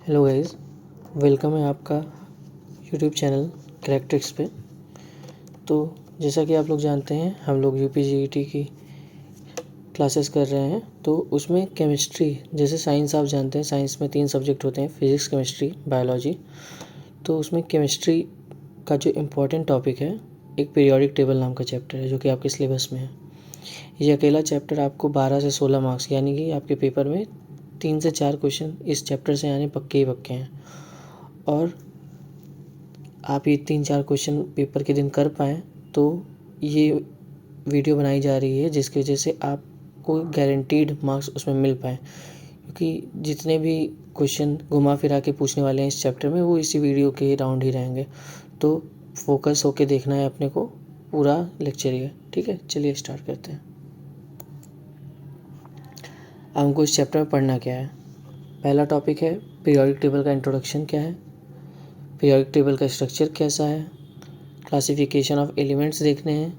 Hello guys, welcome है आपका YouTube channel क्रैक्ट्रिक्स पे। तो जैसा कि आप लोग जानते हैं, हम लोग यूपीजीईटी की क्लासेस कर रहे हैं। तो उसमें केमिस्ट्री, जैसे साइंस आप जानते हैं, साइंस में 3 सब्जेक्ट होते हैं, फिज़िक्स, केमिस्ट्री, बायोलॉजी। तो उसमें केमिस्ट्री का जो इम्पोर्टेंट टॉपिक है, एक पीरियोडिक टेबल नाम का चैप्टर है, जो कि आपके सिलेबस में है। ये अकेला चैप्टर आपको 12 से 16 मार्क्स, यानी कि आपके पेपर में 3 से 4 क्वेश्चन इस चैप्टर से आने पक्के ही पक्के हैं। और आप ये 3-4 क्वेश्चन पेपर के दिन कर पाएँ तो ये वीडियो बनाई जा रही है, जिसकी वजह से आपको गारंटीड मार्क्स उसमें मिल पाएँ, क्योंकि जितने भी क्वेश्चन घुमा फिरा के पूछने वाले हैं इस चैप्टर में, वो इसी वीडियो के राउंड ही रहेंगे। तो फोकस होके देखना है अपने को पूरा लेक्चर ये, ठीक है। चलिए स्टार्ट करते हैं। अब हमको इस चैप्टर में पढ़ना क्या है। पहला टॉपिक है पीरियोडिक टेबल का इंट्रोडक्शन क्या है, पीरियोडिक टेबल का स्ट्रक्चर कैसा है, क्लासिफिकेशन ऑफ एलिमेंट्स देखने हैं,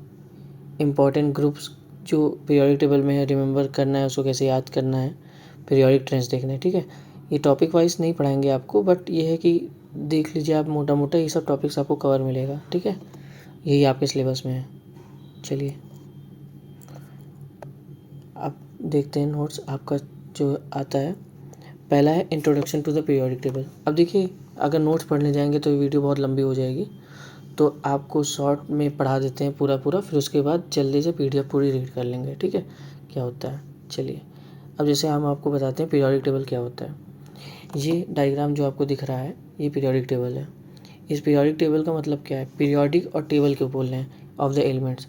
इम्पॉर्टेंट ग्रुप्स जो पीरियोडिक टेबल में है रिमेंबर करना है, उसको कैसे याद करना है, पीरियोडिक ट्रेंड्स देखने हैं, ठीक है। ये टॉपिक वाइज नहीं पढ़ाएंगे आपको, बट ये है कि देख लीजिए आप, मोटा मोटा ये सब टॉपिक्स आपको कवर मिलेगा, ठीक है। यही आपके सिलेबस में है। चलिए आप देखते हैं नोट्स आपका जो आता है। पहला है introduction to the periodic table. अब देखिए, अगर नोट्स पढ़ने जाएंगे तो ये वीडियो बहुत लंबी हो जाएगी, तो आपको शॉर्ट में पढ़ा देते हैं पूरा, फिर उसके बाद जल्दी से पीडीएफ पूरी रीड कर लेंगे, ठीक है, क्या होता है। चलिए अब जैसे हम आपको बताते हैं पीरियोडिक टेबल क्या होता है। ये डायग्राम जो आपको दिख रहा है, ये पीरियोडिक टेबल है। इस पीरियोडिक टेबल का मतलब क्या है, पीरियोडिक और टेबल क्यों बोल रहे हैं, ऑफ द एलिमेंट्स।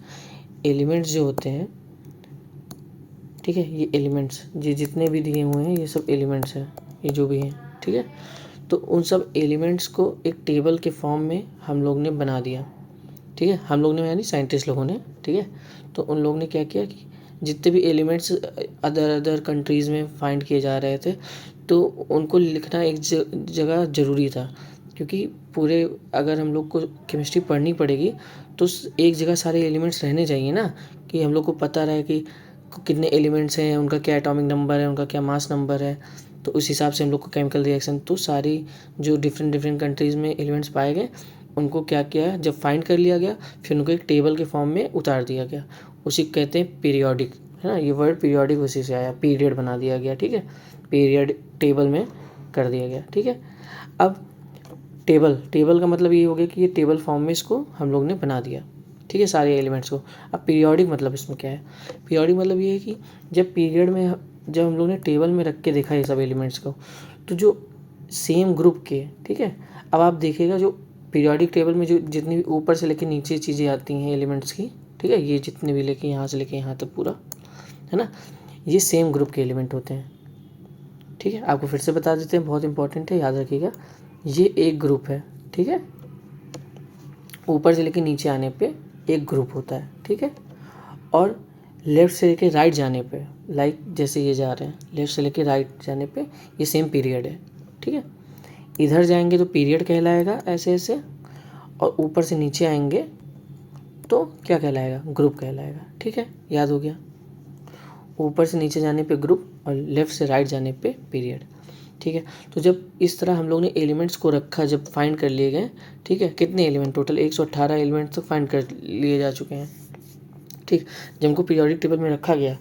एलिमेंट्स जो होते हैं, ठीक है, ये एलिमेंट्स ये जितने भी दिए हुए हैं ये सब एलिमेंट्स हैं, ये जो भी हैं, ठीक है। तो उन सब एलिमेंट्स को एक टेबल के फॉर्म में हम लोग ने बना दिया, ठीक है। हम लोग ने यानी साइंटिस्ट लोगों ने, ठीक है। तो उन लोगों ने क्या किया कि जितने भी एलिमेंट्स अदर कंट्रीज़ में फाइंड किए जा रहे थे, तो उनको लिखना एक जगह ज़रूरी था, क्योंकि पूरे अगर हम लोग को केमिस्ट्री पढ़नी पड़ेगी तो एक जगह सारे एलिमेंट्स रहने चाहिए ना, कि हम लोग को पता रहे कि कितने एलिमेंट्स हैं, उनका क्या एटॉमिक नंबर है, उनका क्या मास नंबर है। तो उस हिसाब से हम लोग को केमिकल रिएक्शन, तो सारी जो डिफरेंट कंट्रीज़ में एलिमेंट्स पाए गए, उनको क्या किया, जब फाइंड कर लिया गया, फिर उनको एक टेबल के फॉर्म में उतार दिया गया। उसी को कहते हैं पीरियोडिक, है ना। ये वर्ड पीरियोडिक उसी से आया, पीरियड बना दिया गया, ठीक है, पीरियड टेबल में कर दिया गया, ठीक है। अब टेबल का मतलब ये हो गया कि ये टेबल फॉर्म में इसको हम लोग ने बना दिया, ठीक है, सारे एलिमेंट्स को। अब पीरियोडिक मतलब इसमें क्या है, पीरियोडिक मतलब ये है कि जब हम लोग ने टेबल में रख के देखा ये सब एलिमेंट्स को, तो जो सेम ग्रुप के, ठीक है। अब आप देखिएगा जो पीरियोडिक टेबल में जो जितनी भी ऊपर से लेके नीचे चीज़ें आती हैं एलिमेंट्स की, ठीक है, ये जितने भी लेके यहाँ से लेके यहाँ तक पूरा, है ना, ये सेम ग्रुप के एलिमेंट होते हैं, ठीक है। आपको फिर से बता देते हैं, बहुत इंपॉर्टेंट है, याद रखिएगा। ये एक ग्रुप है, ठीक है, ऊपर से लेके नीचे आने पे एक ग्रुप होता है, ठीक है। और लेफ़्ट से लेके राइट जाने पे, लाइक जैसे ये जा रहे हैं, लेफ़्ट से लेके राइट जाने पे ये सेम पीरियड है, ठीक है। इधर जाएंगे तो पीरियड कहलाएगा ऐसे ऐसे, और ऊपर से नीचे आएंगे तो क्या कहलाएगा, ग्रुप कहलाएगा, ठीक है, याद हो गया। ऊपर से नीचे जाने पे ग्रुप और लेफ़्ट से राइट जाने पे पीरियड, ठीक है। तो जब इस तरह हम लोग ने एलिमेंट्स को रखा, जब फाइंड कर लिए गए, ठीक है, कितने एलिमेंट, टोटल 118 एलिमेंट्स तो फाइंड कर लिए जा चुके हैं, ठीक। जब उनको पीरियोडिक टेबल में रखा गया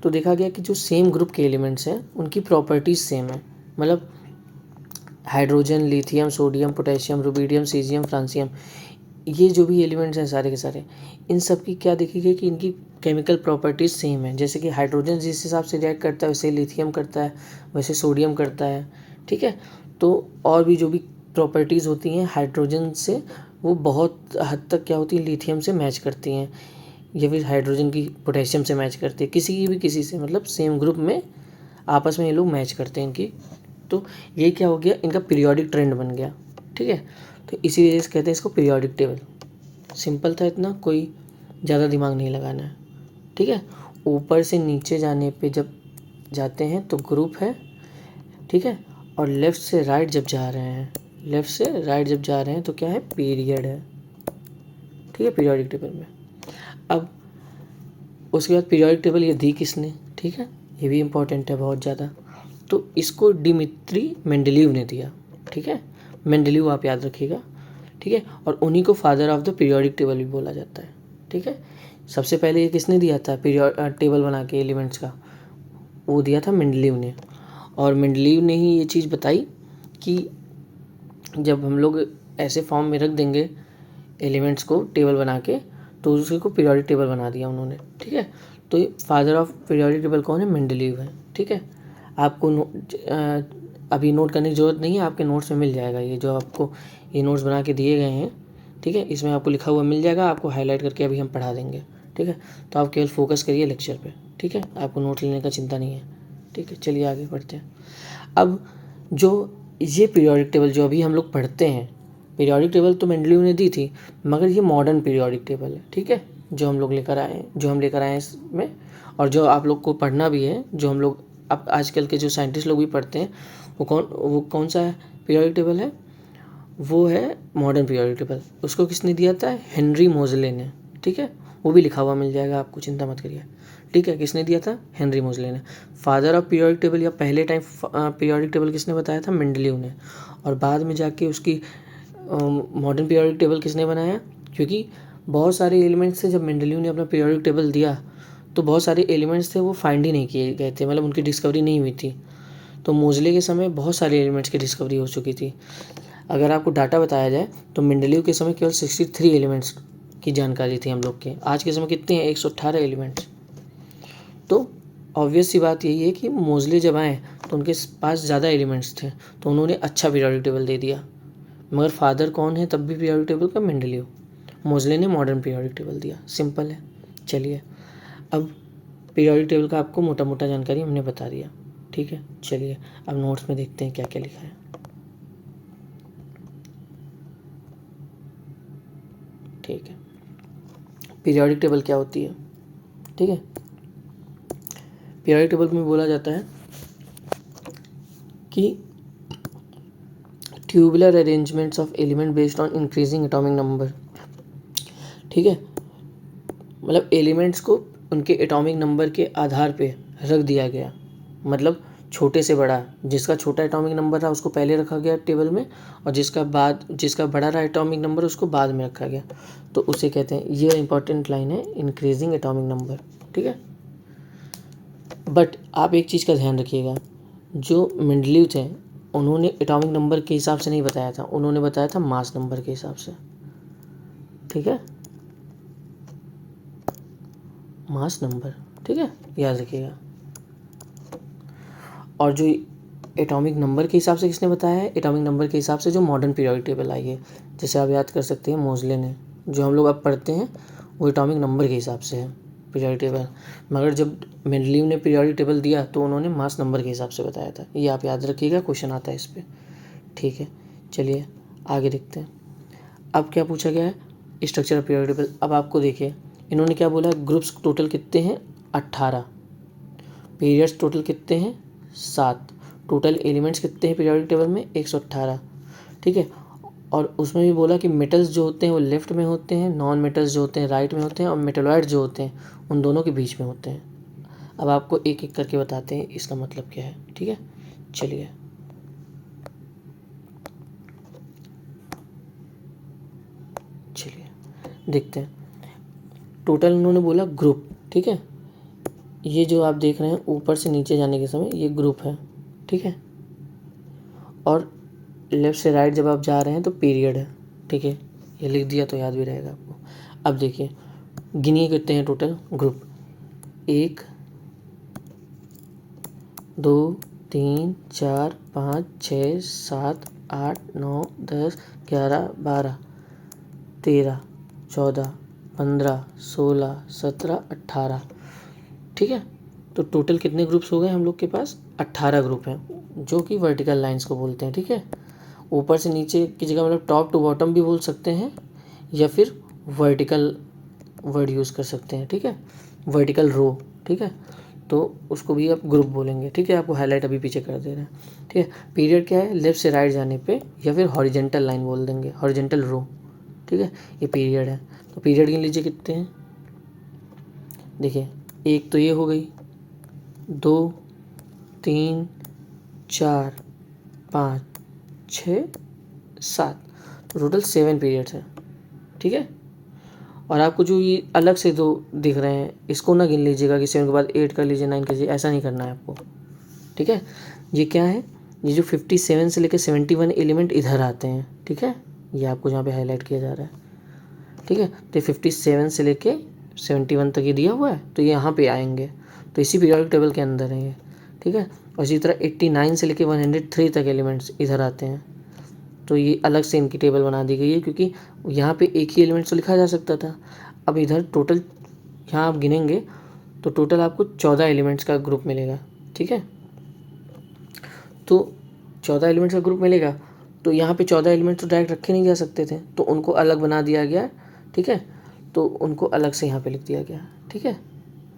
तो देखा गया कि जो सेम ग्रुप के एलिमेंट्स हैं उनकी प्रॉपर्टीज़ सेम है, मतलब hydrogen, lithium, sodium, potassium, rubidium, caesium, francium, ये जो भी एलिमेंट्स हैं सारे के सारे, इन सब की क्या देखिए कि इनकी केमिकल प्रॉपर्टीज़ सेम है। जैसे कि हाइड्रोजन जिस हिसाब से रिएक्ट करता है वैसे लिथियम करता है, वैसे सोडियम करता है, ठीक है। तो और भी जो भी प्रॉपर्टीज़ होती हैं हाइड्रोजन से, वो बहुत हद तक क्या होती है, लिथियम से मैच करती हैं, या फिर हाइड्रोजन की पोटेशियम से मैच करती है, किसी की भी किसी से, मतलब सेम ग्रुप में आपस में ये लोग मैच करते हैं इनकी। तो ये क्या हो गया, इनका पीरियोडिक ट्रेंड बन गया, ठीक है। तो इसी वजह से कहते हैं इसको पीरियोडिक टेबल। सिंपल था इतना, कोई ज़्यादा दिमाग नहीं लगाना है, ठीक है। ऊपर से नीचे जाने पे जब जाते हैं तो ग्रुप है, ठीक है, और लेफ़्ट से राइट जब जा रहे हैं, लेफ़्ट से राइट जब जा रहे हैं तो क्या है, पीरियड है, ठीक है, पीरियोडिक टेबल में। अब उसके बाद पीरियोडिक टेबल ये दी किसने, ठीक है, ये भी इम्पोर्टेंट है बहुत ज़्यादा। तो इसको डिमित्री मेंडलीव ने दिया, ठीक है। मेंडलीव आप याद रखिएगा, ठीक है। और उन्हीं को father of the periodic table भी बोला जाता है, ठीक है। सबसे पहले ये किसने दिया था टेबल बना के एलिमेंट्स का, वो दिया था मेंडलीव ने। और मेंडलीव ने ही ये चीज़ बताई कि जब हम लोग ऐसे फॉर्म में रख देंगे एलिमेंट्स को टेबल बना के, तो उसी को पीरियोडिक टेबल बना दिया उन्होंने, ठीक है। तो ये फादर ऑफ पीरियोडिक टेबल कौन है, मेंडलीव है, ठीक है। आपको अभी नोट करने की ज़रूरत नहीं है, आपके नोट्स में मिल जाएगा ये जो आपको ये नोट्स बना के दिए गए हैं, ठीक है। इसमें आपको लिखा हुआ मिल जाएगा, आपको हाईलाइट करके अभी हम पढ़ा देंगे, ठीक है। तो आप केवल फोकस करिए लेक्चर पे, ठीक है। आपको नोट लेने का चिंता नहीं है, ठीक है। चलिए आगे बढ़ते हैं। अब जो ये पीरियोडिक टेबल जो अभी हम लोग पढ़ते हैं, पीरियोडिक टेबल तो मेंडलीव ने दी थी, मगर ये मॉडर्न पीरियोडिक टेबल है, ठीक है, जो हम लोग लेकर आए हैं, जो हम लेकर आए हैं इसमें, और जो आप लोग को पढ़ना भी है, जो हम लोग अब आजकल के जो साइंटिस्ट लोग भी पढ़ते हैं, वो कौन सा पीरियोडिक टेबल है, वो है मॉडर्न पीरियोडिक टेबल। उसको किसने दिया था, हेनरी मोजले ने, ठीक है। वो भी लिखा हुआ मिल जाएगा आपको, चिंता मत करिए, ठीक है। किसने दिया था, हेनरी मोजले ने। फादर ऑफ पीरियोडिक टेबल या पहले टाइम पीरियोडिक टेबल किसने बताया था, मेंडलीव ने। और बाद में जाके उसकी मॉडर्न पीरियोडिक टेबल किसने बनाया, क्योंकि बहुत सारे एलिमेंट्स थे जब मेंडलीव ने अपना पीरियोडिक टेबल दिया, तो बहुत सारे एलिमेंट्स थे वो फाइंड ही नहीं किए गए थे, मतलब उनकी डिस्कवरी नहीं हुई थी। तो मोजले के समय बहुत सारे एलिमेंट्स की डिस्कवरी हो चुकी थी। अगर आपको डाटा बताया जाए तो मेंडलीव के समय केवल 63 एलिमेंट्स की जानकारी थी हम लोग के, आज के समय कितने हैं, 118 एलिमेंट्स। तो ऑब्वियस सी बात यही है कि मोजले जब आए तो उनके पास ज़्यादा एलिमेंट्स थे, तो उन्होंने अच्छा पीरियोडिक टेबल दे दिया। मगर फादर कौन है तब भी पीरियोडिक टेबल का, मेंडलीव। मोजले ने मॉडर्न पीरियोडिक टेबल दिया, सिंपल है। चलिए अब पीरियोडिक टेबल का आपको मोटा मोटा जानकारी हमने बता दिया, ठीक है। चलिए अब नोट्स में देखते हैं क्या क्या लिखा है, ठीक है। पीरियोडिक टेबल क्या होती है, ठीक है। पीरियोडिक टेबल में बोला जाता है कि tubular arrangements of element based on increasing atomic number, ठीक है। मतलब एलिमेंट्स को उनके एटॉमिक नंबर के आधार पे रख दिया गया, मतलब छोटे से बड़ा, जिसका छोटा एटॉमिक नंबर था उसको पहले रखा गया टेबल में, और जिसका बड़ा रहा एटॉमिक नंबर उसको बाद में रखा गया, तो उसे कहते हैं, ये इंपॉर्टेंट लाइन है, इंक्रीजिंग एटॉमिक नंबर, ठीक है। बट आप एक चीज़ का ध्यान रखिएगा, जो मेंडलीव थे उन्होंने एटॉमिक नंबर के हिसाब से नहीं बताया था, उन्होंने बताया था मास नंबर के हिसाब से, ठीक है, मास नंबर, ठीक है, याद रखिएगा। और जो एटॉमिक नंबर के हिसाब से किसने बताया है, एटॉमिक नंबर के हिसाब से जो मॉडर्न पीरियोडिक टेबल आई है, जैसे आप याद कर सकते हैं मोजले ने, जो हम लोग अब पढ़ते हैं वो एटॉमिक नंबर के हिसाब से है पीरियोडिक टेबल। मगर जब मेंडलीव ने पीरियोडिक टेबल दिया तो उन्होंने मास नंबर के हिसाब से बताया था, ये आप याद रखिएगा, क्वेश्चन आता है इस पर, ठीक है। चलिए आगे देखते हैं। अब क्या पूछा गया है, स्ट्रक्चर ऑफ पीरियोडिक टेबल। अब आपको देखिए इन्होंने क्या बोला, ग्रुप्स टोटल कितने हैं, 18, पीरियड्स टोटल कितने हैं, 7, टोटल एलिमेंट्स कितने हैं पीरियोडिक टेबल में, 118, ठीक है। और उसमें भी बोला कि मेटल्स जो होते हैं वो लेफ्ट में होते हैं, नॉन मेटल्स जो होते हैं राइट में होते हैं, और मेटलॉइड जो होते हैं उन दोनों के बीच में होते हैं। अब आपको एक एक करके बताते हैं इसका मतलब क्या है, ठीक है। चलिए देखते हैं। टोटल उन्होंने बोला ग्रुप, ठीक है, ये जो आप देख रहे हैं ऊपर से नीचे जाने के समय ये ग्रुप है, ठीक है। और लेफ़्ट से राइट जब आप जा रहे हैं तो पीरियड है, ठीक है, ये लिख दिया तो याद भी रहेगा आपको। अब देखिए गिनिए कितने हैं टोटल ग्रुप, 1 2 3 4 5 6 7 8 9 10 11 12 13 14 15 16 17 18, ठीक है। तो टोटल कितने ग्रुप्स हो गए हम लोग के पास, 18 ग्रुप हैं, जो कि वर्टिकल लाइंस को बोलते हैं, ठीक है। ऊपर से नीचे की जगह मतलब टॉप टू बॉटम भी बोल सकते हैं, या फिर वर्टिकल वर्ड यूज़ कर सकते हैं, ठीक है, वर्टिकल रो, ठीक है। तो उसको भी आप ग्रुप बोलेंगे, ठीक है। आपको हाईलाइट अभी पीछे कर दे रहे हैं, ठीक है। पीरियड क्या है, लेफ्ट से राइट जाने पे, या फिर हॉरिजेंटल लाइन बोल देंगे, हॉरिजेंटल रो, ठीक है, ये पीरियड है। तो पीरियड गिन लीजिए कितने हैं, देखिए एक तो ये हो गई, 2 3 4, 5, 6, 7, तो टोटल 7 पीरियड्स हैं। ठीक है, और आपको जो ये अलग से दो दिख रहे हैं इसको ना गिन लीजिएगा कि 7 के बाद 8 कर लीजिए, 9 कर लीजिए, ऐसा नहीं करना है आपको। ठीक है, ये क्या है, ये जो 57 से लेकर 71 एलिमेंट इधर आते हैं। ठीक है, ये आपको जहाँ पे हाईलाइट किया जा रहा है। ठीक है, तो 57 से लेके 71 तक ये दिया हुआ है, तो ये यहाँ पे आएंगे, तो इसी पीरियोडिक टेबल के अंदर है ये। ठीक है, और इसी तरह 89 से लेके 103 तक एलिमेंट्स इधर आते हैं, तो ये अलग से इनकी टेबल बना दी गई है, क्योंकि यहाँ पे एक ही एलिमेंट तो लिखा जा सकता था। अब इधर टोटल यहाँ आप गिनेंगे तो टोटल आपको 14 एलिमेंट्स का ग्रुप मिलेगा। ठीक है, तो 14 एलिमेंट्स का ग्रुप मिलेगा, तो यहाँ पे 14 एलिमेंट्स तो डायरेक्ट रखे नहीं जा सकते थे, तो उनको अलग बना दिया गया। ठीक है, तो उनको अलग से यहाँ पे लिख दिया गया। ठीक है,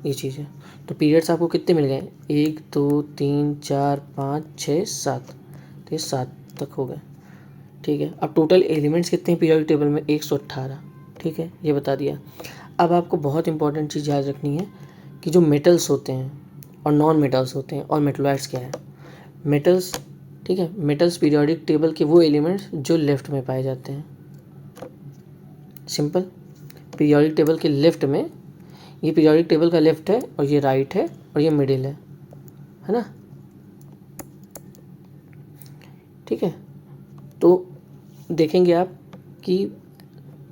ये चीज़ है। तो पीरियड्स आपको कितने मिल गए, 1 2 3 4 5 6 7, तो ये 7 तक हो गए। ठीक है, अब टोटल एलिमेंट्स कितने हैं पीरियोडिक टेबल में, 118। ठीक है, ये बता दिया। अब आपको बहुत इंपॉर्टेंट चीज़ याद रखनी है कि जो मेटल्स होते हैं और नॉन मेटल्स होते हैं और मेटलॉइड्स क्या है। मेटल्स, ठीक है, मेटल्स पीरियोडिक टेबल के वो एलिमेंट्स जो लेफ्ट में पाए जाते हैं। सिंपल, पीरियोडिक टेबल के लेफ्ट में, ये पीरियोडिक टेबल का लेफ्ट है और ये राइट है और ये मिडिल है ना। ठीक है, तो देखेंगे आप कि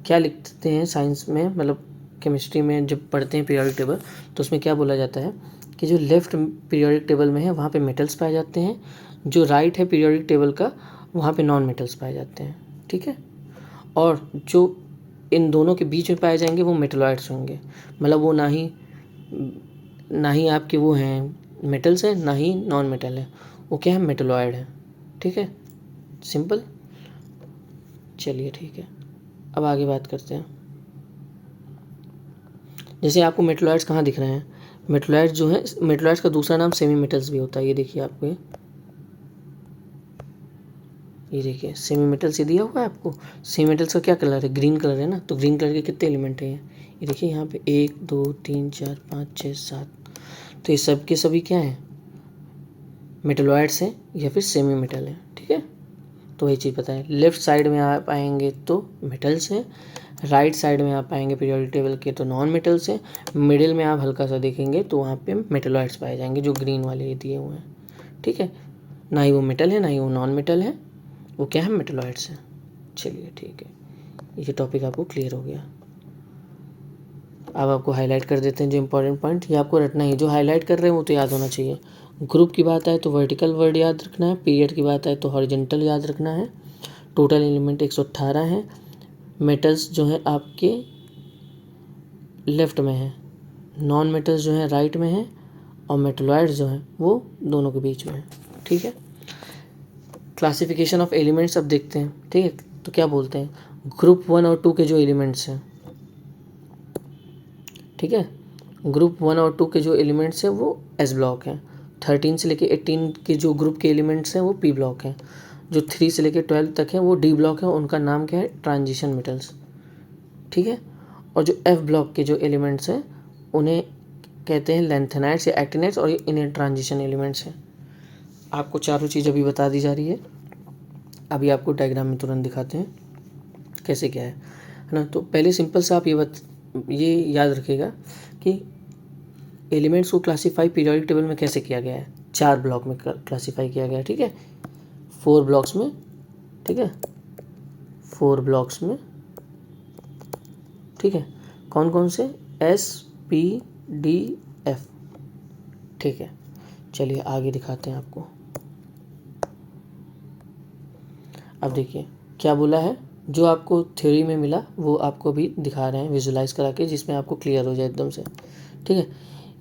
क्या लिखते हैं साइंस में, मतलब केमिस्ट्री में जब पढ़ते हैं पीरियोडिक टेबल, तो उसमें क्या बोला जाता है कि जो लेफ्ट पीरियोडिक टेबल में है वहाँ पे मेटल्स पाए जाते हैं, जो राइट है पीरियोडिक टेबल का वहाँ पे नॉन मेटल्स पाए जाते हैं। ठीक है, और जो इन दोनों के बीच में पाए जाएंगे वो मेटलॉइड्स होंगे, मतलब वो ना ही आपके वो हैं मेटल्स हैं, ना ही नॉन मेटल है, वो क्या है, मेटलॉइड है। ठीक है, सिंपल। चलिए ठीक है, अब आगे बात करते हैं। जैसे आपको मेटलॉइड्स कहाँ दिख रहे हैं, मेटलॉइड्स जो है, मेटलॉइड्स का दूसरा नाम सेमी मेटल्स भी होता है। ये देखिए आपको, ये देखिए सेमी मेटल्स ये दिया हुआ है आपको। सेमी मेटल्स का क्या कलर है, ग्रीन कलर है ना, तो ग्रीन कलर के कितने एलिमेंट हैं ये देखिए यहाँ पे 1 2 3 4 5 6 7, तो ये सब के सभी क्या हैं, मेटलॉइड्स हैं या फिर सेमी मेटल हैं। ठीक है, तो वही चीज़ पता है। लेफ्ट साइड में आप आएंगे तो मेटल्स हैं, राइट साइड में आप आएंगे पीरियोडिक टेबल के तो नॉन मेटल्स हैं, मिडिल में आप हल्का सा देखेंगे तो वहाँ पे मेटलॉइड्स पाए जाएंगे जो ग्रीन वाले ये दिए हुए हैं। ठीक है, ना ही वो मेटल है ना ही वो नॉन मेटल है, वो क्या है, मेटलॉइड्स हैं। चलिए ठीक है, ये टॉपिक आपको क्लियर हो गया। अब आपको हाईलाइट कर देते हैं जो इंपॉर्टेंट पॉइंट, ये आपको रटना ही, जो हाईलाइट कर रहे हैं वो तो याद होना चाहिए। ग्रुप की बात आए तो वर्टिकल वर्ड याद रखना है, पीरियड की बात आए तो हॉरिजॉन्टल याद रखना है। टोटल एलिमेंट 118 हैं। मेटल्स जो हैं आपके लेफ्ट में हैं, नॉन मेटल्स जो हैं राइट में हैं, और मेटलॉइड्स जो हैं वो दोनों के बीच में हैं। ठीक है, क्लासिफिकेशन ऑफ एलिमेंट्स अब देखते हैं। ठीक है, तो क्या बोलते हैं, ग्रुप 1 और 2 के जो एलिमेंट्स हैं, ठीक है, ग्रुप 1 और 2 के जो एलिमेंट्स हैं वो एस ब्लॉक हैं। 13 से लेके 18 के जो ग्रुप के एलिमेंट्स हैं वो पी ब्लॉक हैं। जो 3 से लेके 12 तक हैं वो डी ब्लॉक है, उनका नाम क्या है, ट्रांजिशन मेटल्स। ठीक है, और जो एफ ब्लॉक के जो एलिमेंट्स हैं उन्हें कहते हैं लैंथेनाइड्स या एक्टिनाइड्स, और ये इन्हें ट्रांजिशन एलिमेंट्स हैं। आपको चारों चीज़ अभी बता दी जा रही है, अभी आपको डायग्राम में तुरंत दिखाते हैं कैसे क्या है ना। तो पहले सिंपल सा आप ये याद रखिएगा कि एलिमेंट्स को क्लासीफाई पीरियोडिक टेबल में कैसे किया गया है, 4 ब्लॉक में क्लासीफाई किया गया है। ठीक है, 4 ब्लॉक्स में। ठीक है, 4 ब्लॉक्स में। ठीक है, कौन कौन से, एस पी डी एफ। ठीक है, चलिए आगे दिखाते हैं आपको। अब देखिए क्या बोला है, जो आपको थ्योरी में मिला वो आपको भी दिखा रहे हैं विजुलाइज करा के, जिसमें आपको क्लियर हो जाए एकदम से। ठीक है,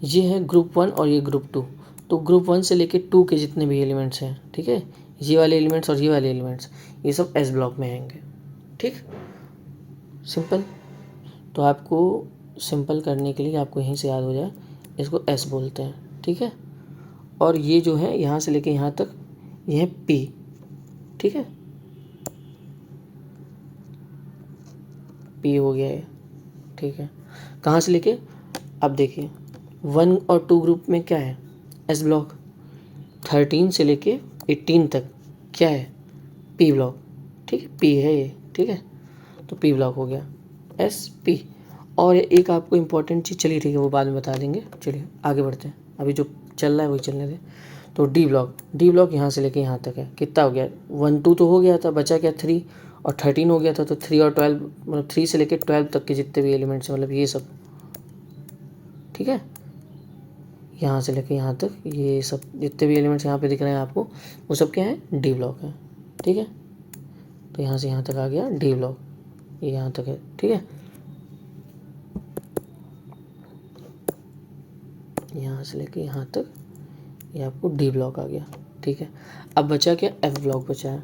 ये है ग्रुप 1 और ये ग्रुप 2। तो ग्रुप 1 से लेके 2 के जितने भी एलिमेंट्स हैं, ठीक है, ये वाले एलिमेंट्स और ये वाले एलिमेंट्स, ये सब एस ब्लॉक में आएंगे। ठीक, सिंपल। तो आपको सिंपल करने के लिए आपको यहीं से याद हो जाए, इसको एस बोलते हैं। ठीक है, और ये जो है यहाँ से लेके यहाँ तक ये है पी। ठीक है, पी हो गया है। ठीक है, कहाँ से लेके, अब देखिए 1 और 2 ग्रुप में क्या है, एस ब्लॉक। 13 से लेके 18 तक क्या है, पी ब्लॉक, ठीक है, पी है ये, ठीक है, तो पी ब्लॉक हो गया, एस पी। और एक आपको इम्पॉर्टेंट चीज़, चलिए ठीक है वो बाद में बता देंगे, चलिए आगे बढ़ते हैं, अभी जो चल रहा है वही चलने दें। तो डी ब्लॉक यहाँ से लेके यहाँ तक है, कितना हो गया, 1 2 तो हो गया था, बचा क्या 3 और 13 हो गया था, तो 3 और 12 मतलब 3 से लेके 12 तक के जितने भी एलिमेंट्स हैं, मतलब ये सब, ठीक है, यहाँ से लेके यहाँ तक ये सब जितने भी एलिमेंट्स यहाँ पे दिख रहे हैं आपको, वो सब क्या है, डी ब्लॉक है, ठीक है। तो यहाँ से यहाँ तक आ गया डी ब्लॉक, ये यहाँ तक है, ठीक है, यहाँ से लेके यहाँ तक ये आपको डी ब्लॉक आ गया, ठीक है। अब बचा क्या, एफ ब्लॉक बचा है।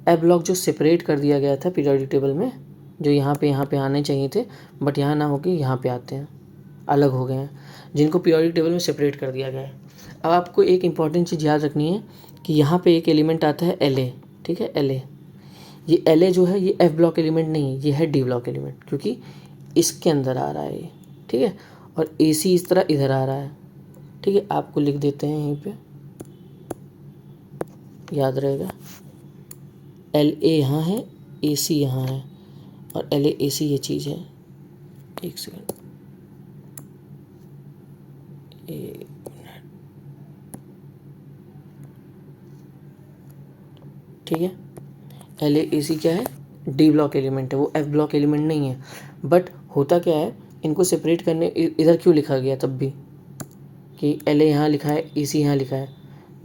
एफ ब्लॉक जो सेपरेट कर दिया गया था पीरियोडिक टेबल में, जो यहाँ पे आने चाहिए थे, बट यहाँ ना होके यहाँ पे आते हैं, अलग हो गए हैं, जिनको पीरियोडिक टेबल में सेपरेट कर दिया गया है। अब आपको एक इम्पॉर्टेंट चीज़ याद रखनी है कि यहाँ पे एक एलिमेंट आता है एल ए, ठीक है, एल ए, ये एल ए जो है ये एफ ब्लॉक एलिमेंट नहीं है, ये है डी ब्लॉक एलिमेंट, क्योंकि इसके अंदर आ रहा है ये, ठीक है, और ए सी इस तरह इधर आ रहा है, ठीक है। आपको लिख देते हैं यहीं पे, याद रहेगा, एल ए यहाँ है, ए सी यहाँ है, और एल ए सी ये चीज़ है, एक सेकेंड, एक मिनट, ठीक है, एल ए सी क्या है, डी ब्लॉक एलिमेंट है, वो एफ ब्लॉक एलिमेंट नहीं है। बट होता क्या है, इनको सेपरेट करने इधर क्यों लिखा गया तब भी, कि एल ए यहाँ लिखा है, ए सी यहाँ लिखा है,